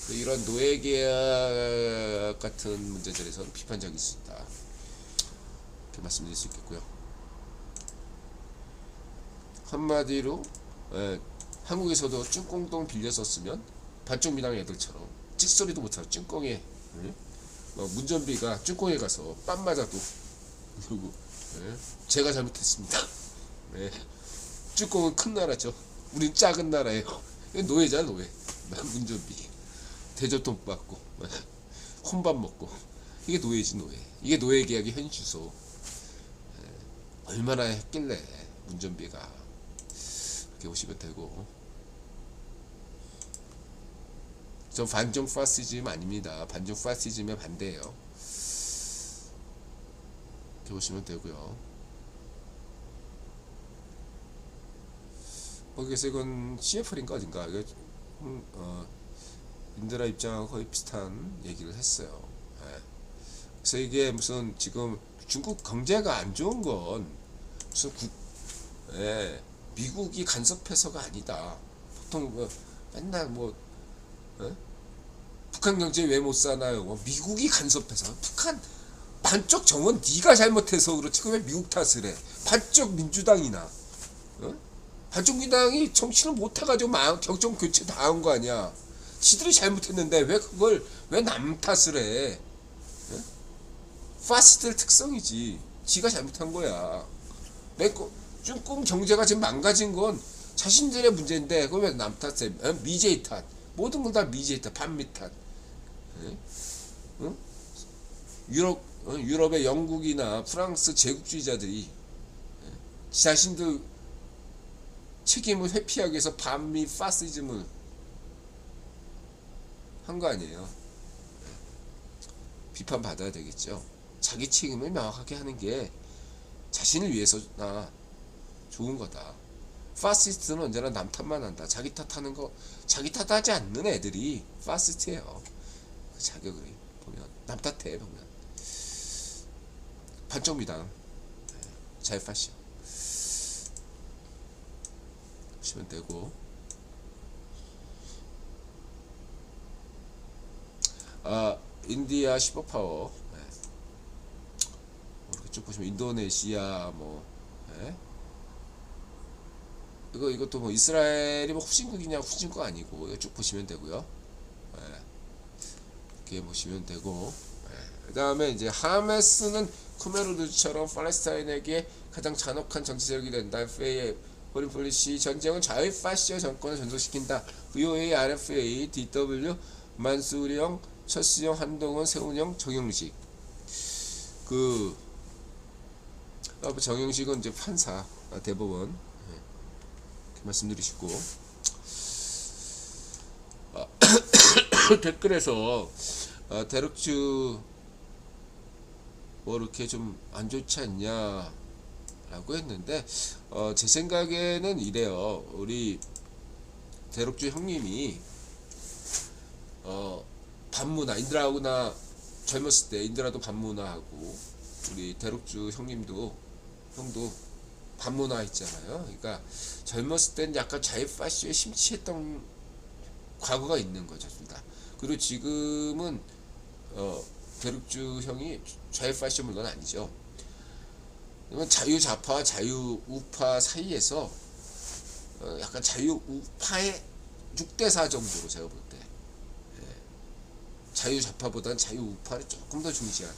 [SPEAKER 1] 이런 노예 계약 같은 문제들에서는 비판적일 수 있다. 이렇게 말씀드릴 수 있겠고요. 한마디로 한국에서도 จึং꽁동 빌려 썼으면 반쪽 미당 애들처럼 찍소리도 못하고 จึং꽁에 문전비가 จึং꽁에 가서 빰 맞아도 그리고 제가 잘못했습니다. จึং꽁은 큰 나라죠. 우린 작은 나라예요. 노예잖아 노예. 문전비 대저돈 받고 혼밥 먹고 이게 노예지 노예. 이게 노예 계약의 현 주소. 얼마나 했길래 문전비가 이렇게 보시면 되고. 전 반중 파시즘 아닙니다. 반중 파시즘에 반대예요. 이렇게 보시면 되고요. 그래서 이건 CFR인가 어딘가 인드라 입장하고 거의 비슷한 얘기를 했어요. 세계 무슨 지금 중국 경제가 안 좋은 건 무슨 미국이 간섭해서가 아니다. 보통 뭐 맨날 뭐 북한 경제 왜 못 사나요? 뭐 미국이 간섭해서. 북한 반쪽 정원 네가 잘못해서 그렇지 왜 미국 탓을 해? 반쪽 민주당이나 반쪽 민주당이 정치를 못해가지고 경정 교체 당한 거 아니야. 지들이 잘못했는데 왜 그걸 왜 남 탓을 해? 파시스트의 특성이지. 지가 잘못한 거야. 중국 경제가 지금 망가진 건 자신들의 문제인데 그걸 왜 남 탓해? 미제이 탓. 모든 건 다 미제이 탓, 반미 탓. 유럽의 영국이나 프랑스 제국주의자들이 자신들 책임을 회피하기 위해서 반미 파시즘을 한 거 아니에요. 비판받아야 되겠죠. 자기 책임을 명확하게 하는 게 자신을 위해서나 좋은 거다. 파시스트는 언제나 남 탓만 한다. 자기 탓하는 거, 자기 탓하지 않는 애들이 파시스트예요. 그 자격을 보면 남 탓해 보면 반쪽미당 자유파시요 보시면 되고, 인디아 슈퍼파워 이렇게 쭉 보시면 인도네시아 이것도 뭐 이스라엘이 뭐 후진국이냐 후진국 아니고 이거 쭉 보시면 되고요. 이렇게 보시면 되고, 그 다음에 이제 하메스는 쿠메르드처럼 팔레스타인에게 가장 잔혹한 정치 세력이 된다. 포린 폴리시 전쟁은 자유파시오 정권을 전속시킨다. VOA, RFA, DW, 만수령, 철수형, 한동훈, 세훈형, 정영식. 정영식은 이제 판사, 대법원 이렇게 말씀드리시고, 댓글에서 대륙주 뭐 이렇게 좀 안 좋지 않냐 라고 했는데, 제 생각에는 이래요. 우리 대륙주 형님이 반문화, 인드라구나 젊었을 때 인드라도 반문화하고 우리 대륙주 형도 반문화 했잖아요. 그러니까 젊었을 땐 약간 자유파시에 심취했던 과거가 있는 거죠, 둘 다. 그리고 지금은 대륙주 형이 자유파시 물론 아니죠. 자유좌파와 자유우파 사이에서 약간 자유우파의 6대4 정도로 제가 볼 때, 자유좌파보다는 자유우파를 조금 더 중시하는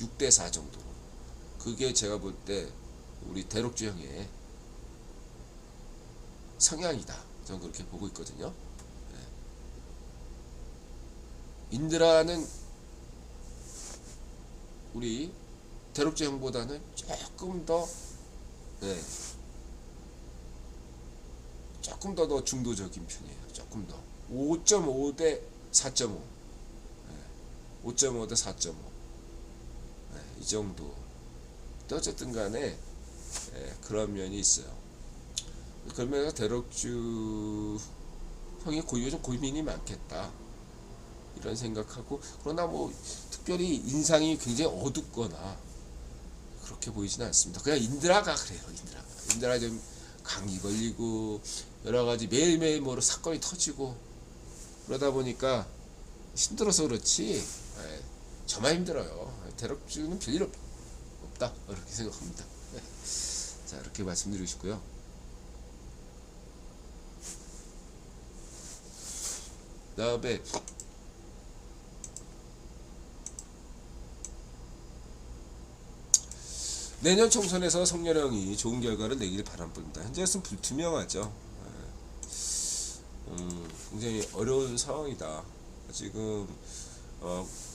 [SPEAKER 1] 6대4 정도로, 그게 제가 볼 때 우리 대륙주 형의 성향이다. 저는 그렇게 보고 있거든요. 인드라는 우리 대륙주 형보다는 조금 더 중도적인 편이에요. 조금 더 5.5 대 4.5, 5.5 대 4.5, 이 정도. 어쨌든 간에 그런 면이 있어요. 그러면서 대륙주 형이 요즘 고민이 많겠다 이런 생각하고, 그러나 뭐 특별히 인상이 굉장히 어둡거나 그렇게 보이지는 않습니다. 그냥 인드라가 그래요. 인드라 좀 감기 걸리고 여러가지 매일매일 뭐 사건이 터지고 그러다 보니까 힘들어서 그렇지, 저만 힘들어요. 대륙주는 별일 없다 이렇게 생각합니다. 자, 이렇게 말씀드리고 싶고요. 그 다음에 내년 총선에서 성렬형이 좋은 결과를 내길 바람봅니다. 현재는 불투명하죠. 굉장히 어려운 상황이다. 지금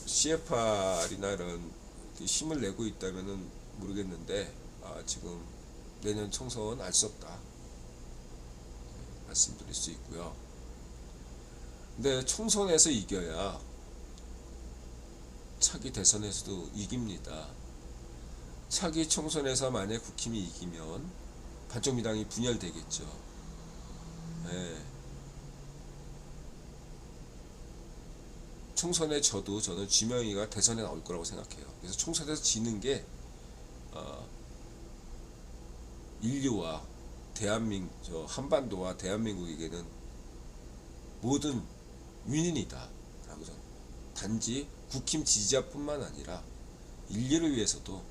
[SPEAKER 1] CFR이나 이런 힘을 내고 있다면은 모르겠는데, 지금 내년 총선 알 수 없다 말씀드릴 수 있고요. 근데 총선에서 이겨야 차기 대선에서도 이깁니다. 차기 총선에서 만약 국힘이 이기면 반쪽미당이 분열되겠죠. 총선에 저는 지명이가 대선에 나올 거라고 생각해요. 그래서 총선에서 지는 게 인류와 한반도와 대한민국에게는 모든 윈인이다 라고 저는, 단지 국힘 지지자뿐만 아니라 인류를 위해서도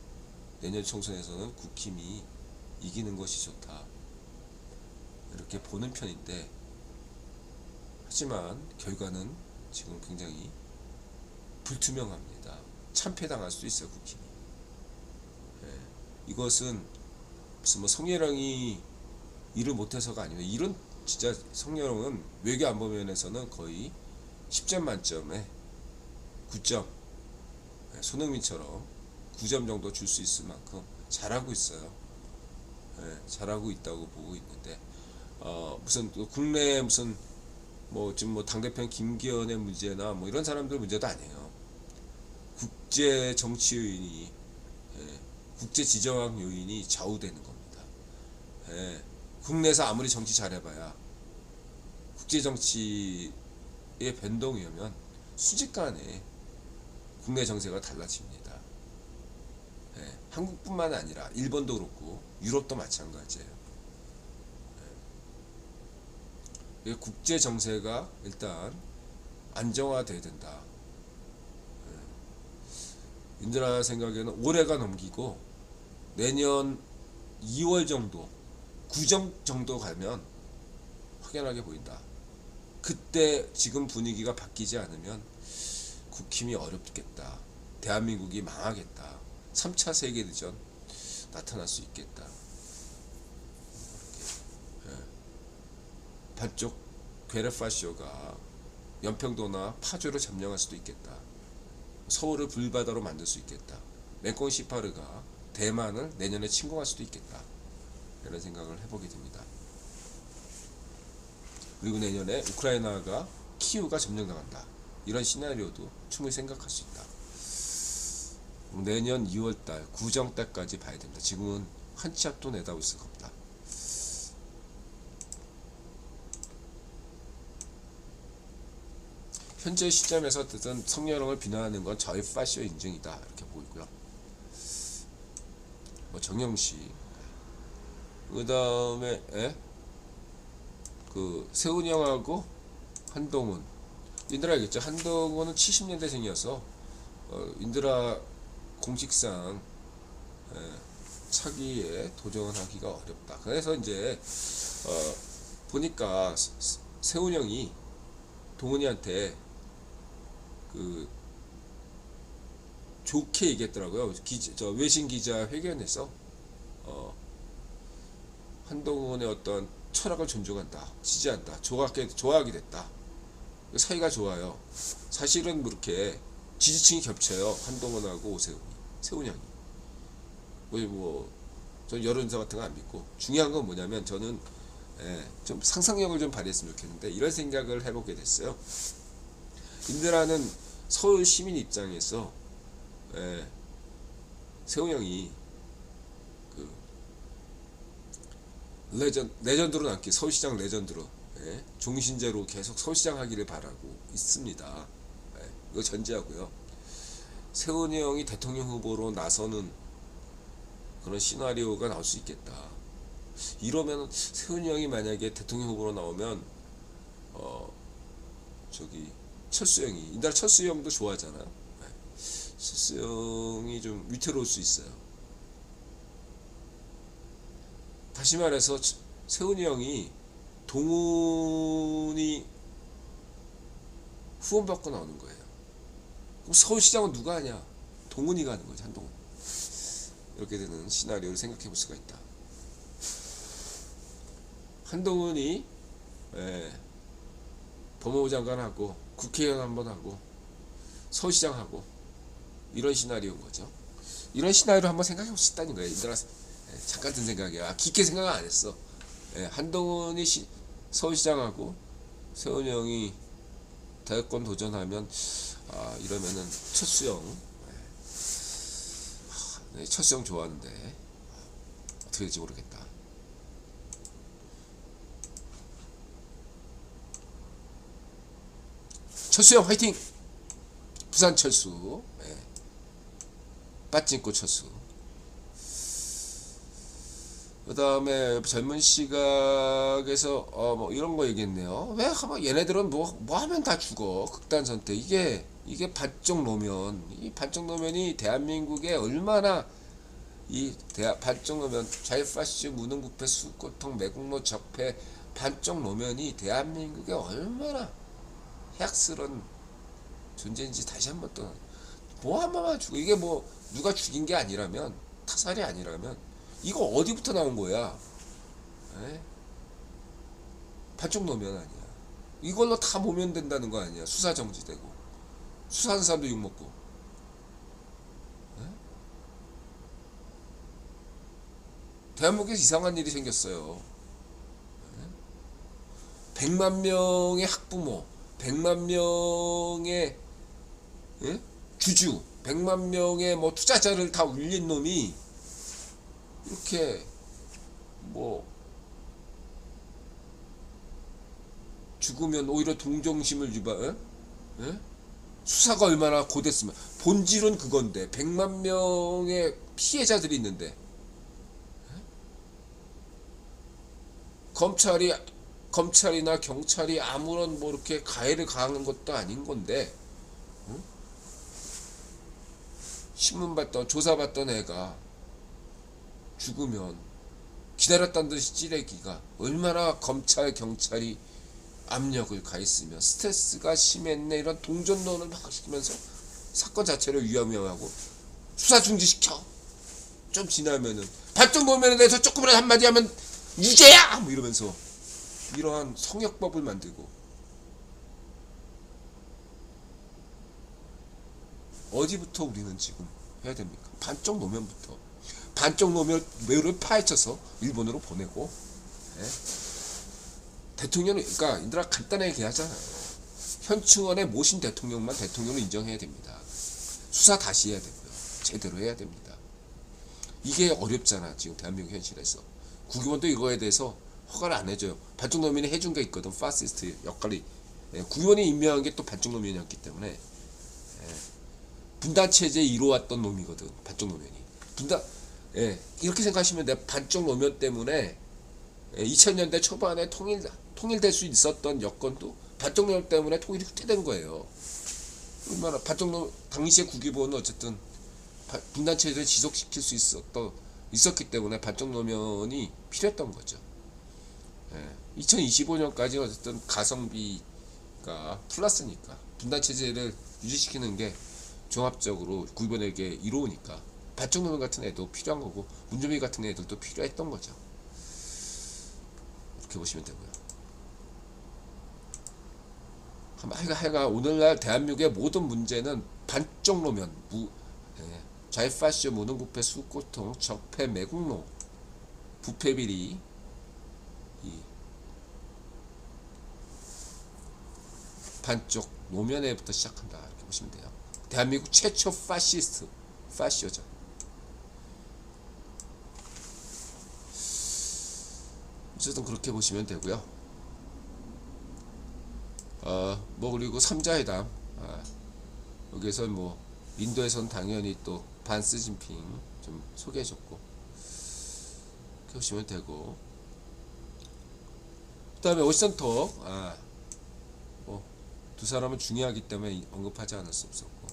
[SPEAKER 1] 내년 총선에서는 국힘이 이기는 것이 좋다 이렇게 보는 편인데, 하지만 결과는 지금 굉장히 불투명합니다. 참패당할 수도 있어요, 국힘이. 이것은 무슨 뭐 성렬형이 일을 못해서가 아니고, 이런 진짜 성렬형은 외교 안보 면에서는 거의 10점 만점에 9점, 손흥민처럼 9점 정도 줄 수 있을 만큼 잘하고 있어요. 잘하고 있다고 보고 있는데, 무슨 국내 무슨 뭐 지금 뭐 당대표 김기현의 문제나 뭐 이런 사람들 문제도 아니에요. 국제 정치 요인이, 국제 지정학 요인이 좌우되는 겁니다. 국내에서 아무리 정치 잘해봐야 국제 정치의 변동이 오면 순식간에 국내 정세가 달라집니다. 한국뿐만 아니라 일본도 그렇고 유럽도 마찬가지예요. 국제 정세가 일단 안정화돼야 된다. 인들아 생각에는 올해가 넘기고 내년 2월 정도, 9점 정도 가면 확연하게 보인다. 그때 지금 분위기가 바뀌지 않으면 국힘이 어렵겠다. 대한민국이 망하겠다. 3차 세계대전 나타날 수 있겠다. 반쪽 괴뢰파쇼가 연평도나 파주를 점령할 수도 있겠다. 서울을 불바다로 만들 수 있겠다. 맹꽁 시파르가 대만을 내년에 침공할 수도 있겠다. 이런 생각을 해보게 됩니다. 그리고 내년에 우크라이나가 키우가 점령당한다. 이런 시나리오도 충분히 생각할 수 있다. 내년 2월달 구정달까지 봐야 됩니다. 지금은 한 치 앞도 내다볼 수가 없다. 현재 시점에서 어쨌든 성렬형을 비난하는 건 저의 파쇼 인증이다 이렇게 보이고요. 뭐 정영식, 그 다음에 그 세훈이 형하고 한동훈, 인드라 알겠죠? 한동훈은 70년대생이어서 인드라 공식상 차기에 도전하기가 어렵다. 그래서 이제 보니까 세훈이 형이 동훈이한테 그 좋게 얘기했더라고요. 외신 기자 회견에서 한동훈의 어떤 철학을 존중한다, 지지한다, 좋아하게 됐다. 사이가 좋아요. 사실은 그렇게 지지층이 겹쳐요. 한동훈하고 세훈이 형이. 전 여론조사 같은 거 안 믿고, 중요한 건 뭐냐면 저는 좀 상상력을 좀 발휘했으면 좋겠는데, 이런 생각을 해보게 됐어요. 인드라는 서울 시민 입장에서 세훈 형이 그 레전드로 남기, 서울시장 레전드로 종신제로 계속 서울시장 하기를 바라고 있습니다. 이거 전제하고요. 세훈이 형이 대통령 후보로 나서는 그런 시나리오가 나올 수 있겠다. 이러면 세훈이 형이 만약에 대통령 후보로 나오면 철수형이, 인달 철수형도 좋아하잖아. 철수형이 좀 위태로울 수 있어요. 다시 말해서 세훈이 형이 동훈이 후원받고 나오는 거예요. 그럼 서울시장은 누가 하냐? 동훈이가 하는 거지, 한동훈. 이렇게 되는 시나리오를 생각해 볼 수가 있다. 한동훈이 법무부 장관하고 국회의원 한번 하고 서울시장 하고, 이런 시나리오인 거죠. 이런 시나리오를 한번 생각해 볼 수 있다는 거예요. 잠깐 든 생각이야. 깊게 생각 안 했어. 한동훈이 서울시장하고 세훈이 형이 대권 도전하면 이러면은 철수형, 철수형 좋아하는데 어떻게 될지 모르겠다. 철수형 화이팅! 부산철수, 빠찡코 철수. 그 다음에 젊은 시각에서 뭐 이런 거 얘기했네요. 왜 얘네들은 뭐 하면 다 죽어. 극단 선택. 이게 반쪽 노면. 이 반쪽 노면이 대한민국에 얼마나 반쪽 노면, 자유파시즘, 무능부패, 수고통, 매국노, 적폐, 반쪽 노면이 대한민국에 얼마나 해악스러운 존재인지 다시 한번 또, 뭐 한 번만 죽어. 이게 뭐 누가 죽인 게 아니라면, 타살이 아니라면 이거 어디부터 나온 거야? 에? 반쪽 노면 아니야. 이걸로 다 모면 된다는 거 아니야. 수사 정지되고, 수사하는 사람도 욕먹고. 에? 대한민국에 이상한 일이 생겼어요. 100만 명의 학부모, 100만 명의 주주, 100만 명의 뭐 투자자를 다 울린 놈이 이렇게 뭐 죽으면 오히려 동정심을 수사가 얼마나 고됐으면. 본질은 그건데 100만 명의 피해자들이 있는데 검찰이나 경찰이 아무런 뭐 이렇게 가해를 가하는 것도 아닌 건데, 신문 봤던, 조사 봤던 애가 죽으면 기다렸다는 듯이 찌레기가 얼마나 검찰 경찰이 압력을 가했으면 스트레스가 심했네, 이런 동전론을 막 시키면서 사건 자체를 위험하고 수사 중지시켜. 좀 지나면은 발전 노면에 대해서 조금이라도 한마디 하면 유죄야! 뭐 이러면서 이러한 성역법을 만들고. 어디부터 우리는 지금 해야 됩니까? 반쪽 노면부터. 반쪽 노면을 파헤쳐서 일본으로 보내고, 대통령은, 그러니까 인들아 간단하게 얘기하잖아요. 현충원에 모신 대통령만 대통령을 인정해야 됩니다. 수사 다시 해야 되고요. 제대로 해야 됩니다. 이게 어렵잖아, 지금 대한민국 현실에서. 국회의원도 이거에 대해서 허가를 안 해줘요. 반쪽 노면이 해준 게 있거든. 파시스트 역할이. 국회의원이 임명한 게 또 반쪽 노면이었기 때문에 분단 체제에 이루어왔던 놈이거든. 반쪽 노면이. 이렇게 생각하시면 돼. 반쪽 노면 때문에 2000년대 초반에 통일될 수 있었던 여건도 반쪽 노면 때문에 통일이 후퇴된 거예요. 얼마나 당시의 국회의원은 어쨌든 분단 체제를 지속시킬 수 있었기 때문에 반쪽 노면이 필요했던 거죠. 2025년까지 어쨌든 가성비가 플러스니까 분단 체제를 유지시키는 게 종합적으로 국민에게 이로우니까 반쪽 노면 같은 애도 필요한 거고, 문준비 같은 애들도 필요했던 거죠. 이렇게 보시면 되고요. 하여간 오늘날 대한민국의 모든 문제는 반쪽 노면, 좌파시즘, 무능부패, 수고통, 적폐, 매국노, 부패비리, 반쪽 노면에부터 시작한다, 이렇게 보시면 돼요. 대한민국 최초 파시오죠. 어쨌든 그렇게 보시면 되고요. 뭐 그리고 3자회담, 여기에서 뭐 인도에선 당연히 또 반스 진핑 좀 소개해줬고, 이렇게 보시면 되고, 그 다음에 오션톡, 뭐 두 사람은 중요하기 때문에 언급하지 않을 수 없었고,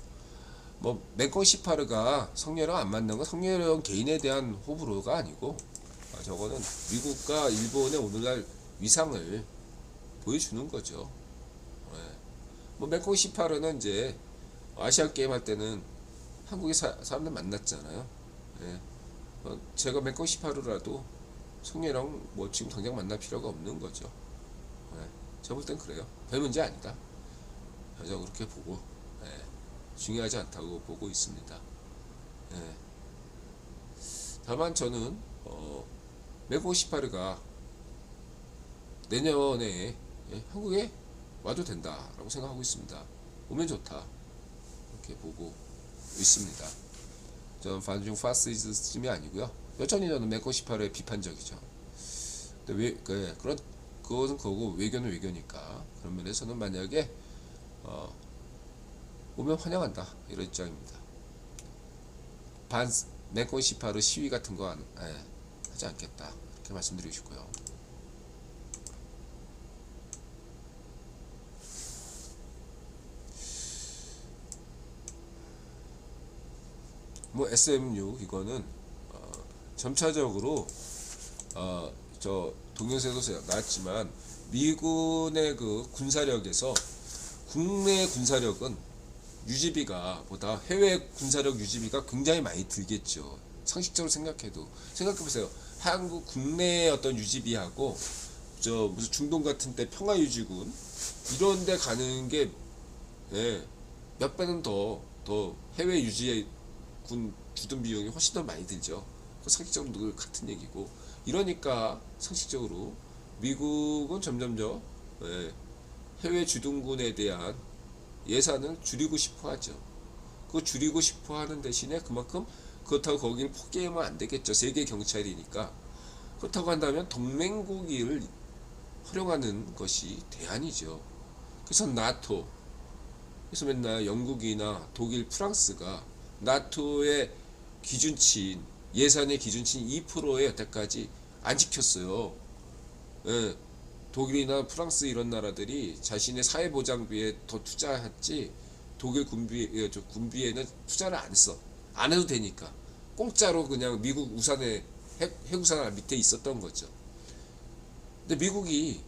[SPEAKER 1] 뭐 맹꽁 시파르가 성렬랑 안 맞는 건 성렬형 개인에 대한 호불호가 아니고, 저거는 미국과 일본의 오늘날 위상을 보여주는 거죠. 뭐 맹꽁 시파르는 이제 아시안 게임 할 때는 한국의 사람들 만났잖아요. 제가 맹꽁 시파르라도 성렬형 뭐 지금 당장 만날 필요가 없는 거죠. 제가 볼 땐 그래요. 별 문제 아니다. 저는 그렇게 보고, 중요하지 않다고 보고 있습니다. 다만 저는 맹꽁 시파르가 내년에 한국에 와도 된다라고 생각하고 있습니다. 오면 좋다, 이렇게 보고 있습니다. 저는 반중 파시즘이 아니고요. 여전히 저는 맹꽁 시파르에 비판적이죠. 근데 그것은 그거고 외교는 외교니까. 그런 면에서는 만약에 오면 환영한다 이런 입장입니다. 반 맹꽁시파로 시위 같은 거 하지 않겠다 이렇게 말씀드리고 싶고요. 뭐 SM6 이거는 점차적으로 저 동영상에서 나왔지만 미군의 그 군사력에서 국내 군사력은 유지비가 보다 해외 군사력 유지비가 굉장히 많이 들겠죠. 상식적으로 생각해보세요. 한국 국내의 어떤 유지비하고 저 무슨 중동 같은 데 평화유지군 이런 데 가는 게 몇 배는 더 해외 유지군 주둔 비용이 훨씬 더 많이 들죠. 상식적으로 늘 같은 얘기고 이러니까 상식적으로 미국은 점점 해외 주둔군에 대한 예산을 줄이고 싶어 하죠. 그 줄이고 싶어 하는 대신에 그만큼 그렇다고 거기를 포기하면 안 되겠죠. 세계 경찰이니까. 그렇다고 한다면 동맹국을 활용하는 것이 대안이죠. 그래서 나토, 그래서 맨날 영국이나 독일, 프랑스가 나토의 기준치인 예산의 기준치인 2%에 여태까지 안 지켰어요. 예, 독일이나 프랑스 이런 나라들이 자신의 사회보장비에 더 투자했지 독일 군비에는 투자를 안 했어. 안 해도 되니까 공짜로 그냥 미국 우산에 해구산 밑에 있었던 거죠. 근데 미국이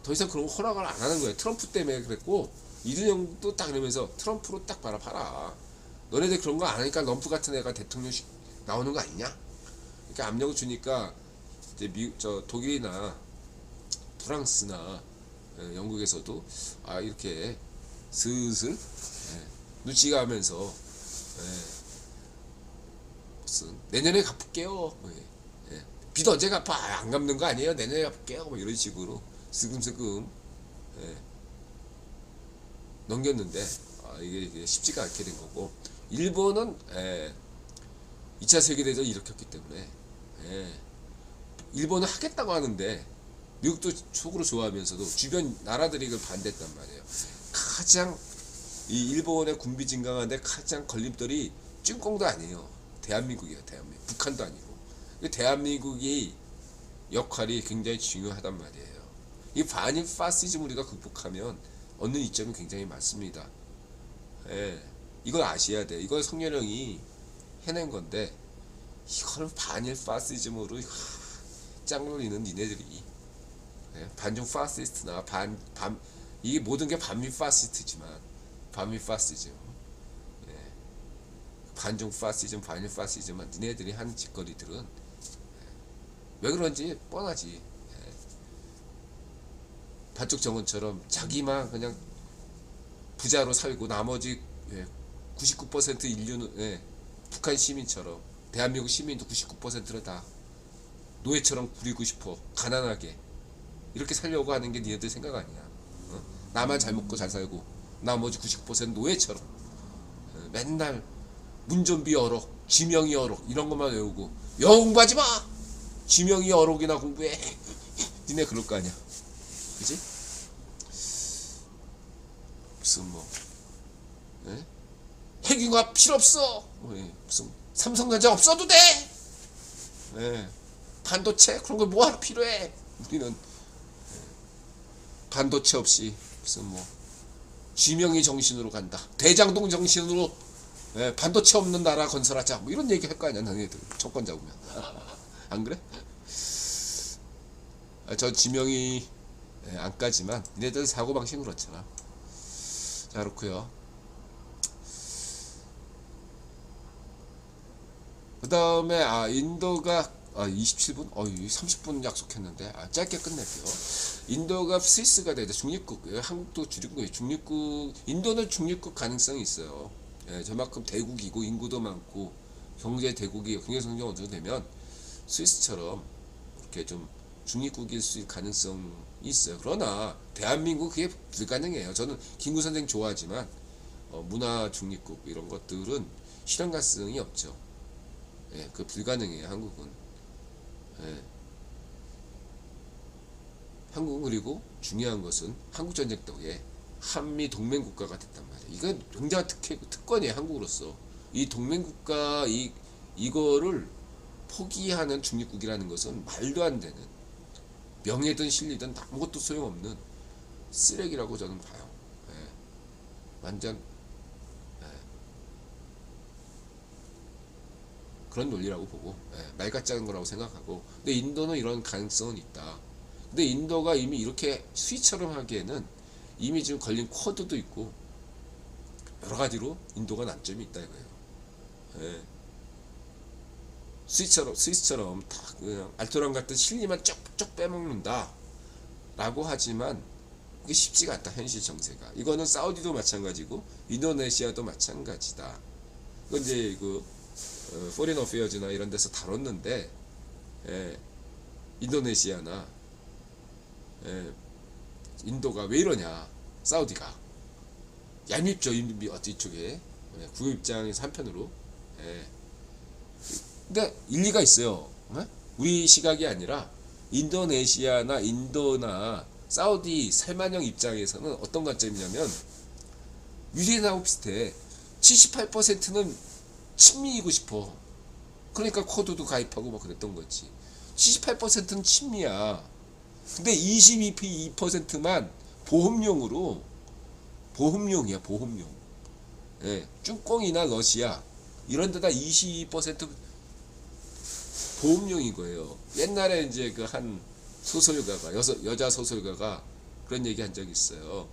[SPEAKER 1] 더 이상 그런 거 허락을 안 하는 거예요. 트럼프 때문에 그랬고 이준영도 딱 이러면서 트럼프로 딱 봐라. 너네들 그런 거 안 하니까 럼프 같은 애가 대통령식 나오는 거 아니냐? 이렇게 압력을 주니까 이제 독일이나 프랑스나 영국에서도 이렇게 슬슬 눈치가 하면서 무슨 내년에 갚을게요. 빚 언제 갚아? 안 갚는 거 아니에요? 내년에 갚을게요. 뭐 이런 식으로 슬금슬금 넘겼는데 이게 쉽지가 않게 된 거고 일본은 2차 세계대전을 일으켰기 때문에 일본은 하겠다고 하는데 미국도 속으로 좋아하면서도 주변 나라들이 이걸 반대했단 말이에요. 가장 이 일본의 군비 증강하는데 가장 걸림돌이 찐꽁도 아니에요. 대한민국이에요. 대한민국. 북한도 아니고. 대한민국이 역할이 굉장히 중요하단 말이에요. 이 반일 파시즘 우리가 극복하면 얻는 이점이 굉장히 많습니다. 이걸 아셔야 돼. 이걸 성렬형이 해낸 건데 이거는 반일 파시즘으로 짱 놀리는 니네들이 반중 파시스트나 이게 모든 게 반미 파시스트지만 반미 파시즘 반중 파시즘 반일 파시즘은 니네들이 하는 짓거리들은 왜 그런지 뻔하지. 반쪽 정원처럼 자기만 그냥 부자로 살고 나머지 99% 인류는 북한 시민처럼 대한민국 시민도 99%를 다 노예처럼 부리고 싶어 가난하게 이렇게 살려고 하는 게 니네들 생각 아니야. 나만 잘 먹고 잘 살고 나머지 99% 노예처럼 맨날 문전비 어록 지명이 어록 이런 것만 외우고 영어 공부하지 마. 지명이 어록이나 공부해. 니네 그럴 거 아니야. 그지? 무슨 핵융합 필요 없어. 무슨 삼성전자 없어도 돼. 반도체 그런 거 뭐하러 필요해. 우리는 반도체 없이 무슨 지명이 정신으로 간다. 대장동 정신으로 반도체 없는 나라 건설하자. 뭐 이런 얘기 할 거 아니야, 너희들 정권 잡으면. 안 그래? 저 지명이 안까지만 니네들 사고방식은 그렇잖아. 자, 그렇고요. 그 다음에 인도가 27분? 30분 약속했는데 짧게 끝낼게요. 인도가 스위스가 되죠. 중립국. 한국도 중립국. 인도는 중립국 가능성이 있어요. 저만큼 대국이고 인구도 많고 경제 대국이 경제 성장 어느 정도 되면 스위스처럼 이렇게 좀 중립국일 수 있을 가능성이 있어요. 그러나 대한민국 그게 불가능해요. 저는 김구 선생 좋아하지만 문화 중립국 이런 것들은 실현 가능성이 없죠. 그 불가능해요. 한국은. 한국은 그리고 중요한 것은 한국전쟁 때에 한미 동맹 국가가 됐단 말이에요. 이건 굉장한 특권이에요, 한국으로서. 이 동맹 국가 이거를 포기하는 중립국이라는 것은 말도 안 되는, 명예든 실리든 아무것도 소용없는 쓰레기라고 저는 봐요. 예. 완전 예. 그런 논리라고 보고, 예. 말 같지 않은 거라고 생각하고. 근데 인도는 이런 가능성은 있다. 근데 인도가 이미 이렇게 수위처럼 하기에는 이미 지금 걸린 쿼드도 있고 여러 가지로 인도가 난점이 있다 이거예요. 예. 스위스처럼 다 그냥 알토란 같은 실리만 쪽쪽 빼먹는다 라고 하지만 이게 쉽지가 않다, 현실 정세가. 이거는 사우디도 마찬가지고 인도네시아도 마찬가지다. 이건 이제 그 포린 어페어즈나 이런 데서 다뤘는데, 예, 인도네시아나 인도가 왜 이러냐, 사우디가 얄밉죠, 이쪽에. 구호 입장에서 한편으로. 근데 일리가 있어요. 우리 시각이 아니라 인도네시아나 인도나 사우디 살만형 입장에서는 어떤 관점이냐면 유리나하고 비슷해. 78%는 친미이고 싶어. 그러니까 쿼드도 가입하고 막 그랬던 거지. 78%는 친미야. 근데 22%만 보험용이야, 보험용. 예, 쭈꽁이나 러시아 이런 데다 22% 보험용인 거예요. 옛날에 이제 그 한 소설가가, 여자 소설가가 그런 얘기 한 적이 있어요.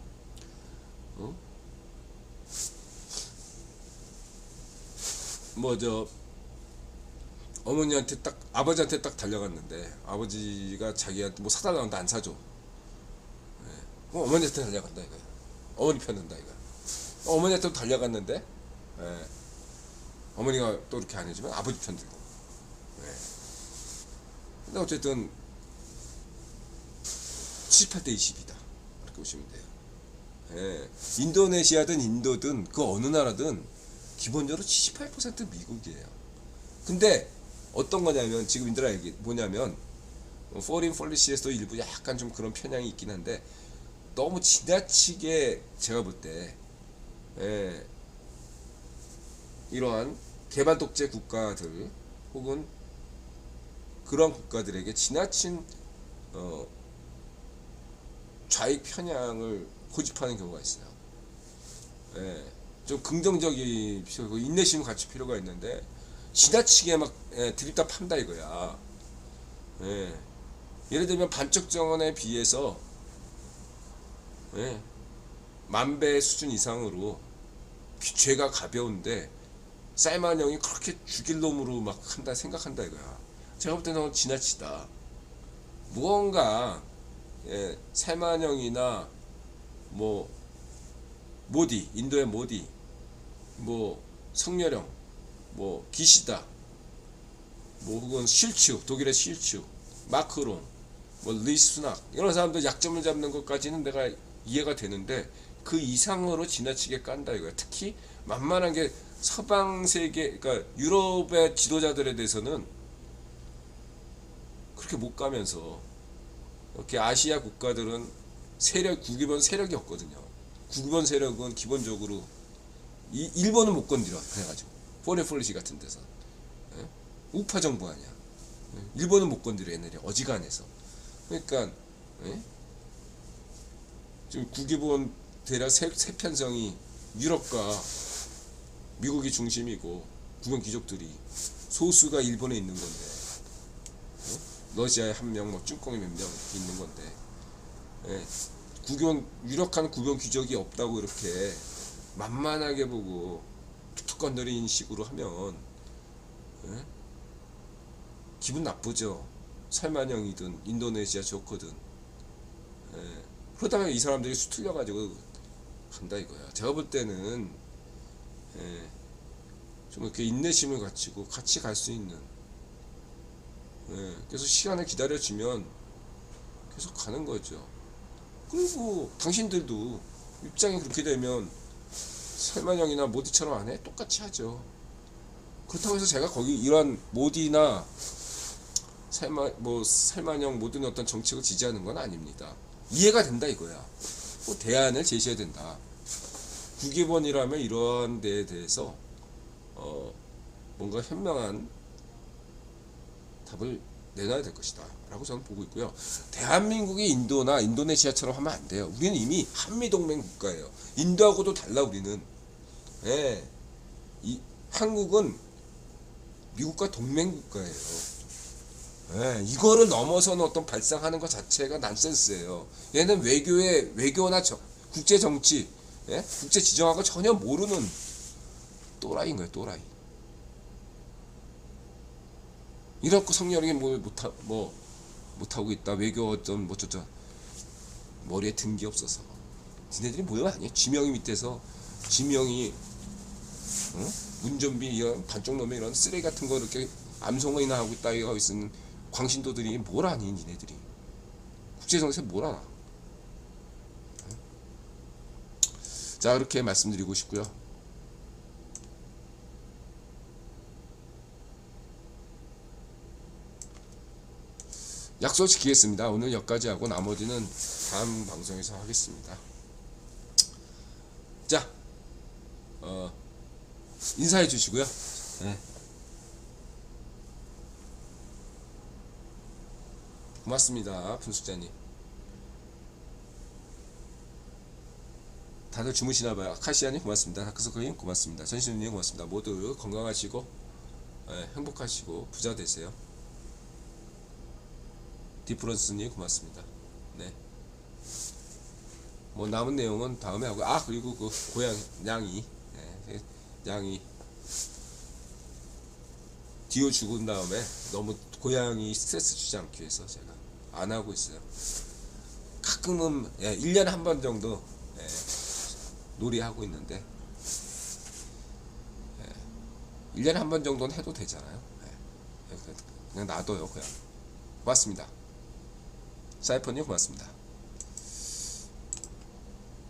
[SPEAKER 1] 어머니한테 아버지한테 딱 달려갔는데, 아버지가 자기한테 뭐 사달라는데 안 사줘. 어머니한테 달려간다 이거야. 어머니 편든다 이거야. 어머니한테 달려갔는데, 어머니가 또 이렇게 안 해주면 아버지 편 들고. 근데 어쨌든 78대 20이다 이렇게 보시면 돼요. 인도네시아든 인도든 그 어느 나라든 기본적으로 78% 미국이에요. 근데 어떤 거냐면, 지금 인들아 얘기 뭐냐면, 포린 폴리시에서도 일부 약간 좀 그런 편향이 있긴 한데, 너무 지나치게 제가 볼 때 이러한 개발 독재 국가들 혹은 그런 국가들에게 지나친 좌익 편향을 고집하는 경우가 있어요. 좀 긍정적인 필요고 인내심을 갖출 필요가 있는데 지나치게 막 드립다 판다 이거야. 예를 들면 반쪽 정원에 비해서 만배 수준 이상으로 죄가 가벼운데 쌀만형이 그렇게 죽일 놈으로 막 생각한다 이거야. 제가 볼 때는 지나치다. 무언가 쌀만형이나 뭐 모디, 인도의 모디, 뭐 성렬형, 뭐 기시다, 뭐 혹은 실추, 독일의 실추, 마크롱, 뭐 리스nak 이런 사람들 약점을 잡는 것까지는 내가 이해가 되는데 그 이상으로 지나치게 깐다 이거야. 특히 만만한 게 서방 세계, 그러니까 유럽의 지도자들에 대해서는 그렇게 못 가면서, 이렇게 아시아 국가들은 국기본 세력이 없거든요. 국기본 세력은 기본적으로 일본은 못 건드려. 그래가지고 포레 폴리시 같은 데서 우파 정부 아니야. 일본은 못 건드려. 옛날에 어지간해서. 그러니까 지금 국기본 대략 세 편성이 유럽과 미국이 중심이고 국영 귀족들이 소수가 일본에 있는 건데, 러시아에 한 명, 뭐 쭈꽁이 몇 명 있는 건데, 유력한 국영 귀족이 없다고 이렇게 만만하게 보고 툭툭 건드리는 식으로 하면 기분 나쁘죠. 살만형이든 인도네시아 좋거든. 그러다가 이 사람들이 수틀려가지고 간다 이거야. 제가 볼 때는 좀 이렇게 인내심을 갖추고 같이 갈 수 있는, 그래서 시간을 기다려주면 계속 가는 거죠. 그리고 당신들도 입장이 그렇게 되면 살만형이나 모디처럼 안 해? 똑같이 하죠. 그렇다고 해서 제가 거기 이런 모디나 살만형 모든 어떤 정책을 지지하는 건 아닙니다. 이해가 된다 이거야. 뭐 대안을 제시해야 된다. 국회의원이라면 이러한 데에 대해서 뭔가 현명한 답을 내놔야 될 것이다 라고 저는 보고 있고요. 대한민국이 인도나 인도네시아처럼 하면 안 돼요. 우리는 이미 한미동맹 국가예요. 인도하고도 달라. 우리는 한국은 미국과 동맹 국가예요. 이거를 넘어서는 어떤 발상하는 것 자체가 난센스예요. 얘는 외교나 국제 정치, 국제 지정하고 전혀 모르는 또라이인 거예요. 또라이. 이렇고 성렬하게 못하고 있다. 외교 어떤 머리에 든 게 없어서. 니네들이 뭐야 아니야? 지명이 밑에서 지명이 운전비 이런 반쪽놈의 이런 쓰레기 같은 거 이렇게 암송이나 하고 있다 하고 있는 광신도들이 뭘 아니 니네들이. 국제정세 뭘 알아. 자 그렇게 말씀드리고 싶고요. 약속 지키겠습니다. 오늘 여기까지 하고 나머지는 다음 방송에서 하겠습니다. 자 인사해 주시고요. 고맙습니다. 분숙자님. 다들 주무시나봐요. 아카시아님 고맙습니다. 다크서클님 고맙습니다. 전신우님 고맙습니다. 모두 건강하시고 행복하시고 부자 되세요. 디프런스님 고맙습니다. 네. 뭐 남은 내용은 다음에 하고 그리고 그 양이 디오 죽은 다음에 너무 고양이 스트레스 주지 않기 위해서 제가 안 하고 있어요. 가끔은 1년에 한 번 정도 놀이하고 있는데 1년에 한 번 정도는 해도 되잖아요. 그냥 놔둬요. 그냥 고맙습니다. 사이퍼님 고맙습니다.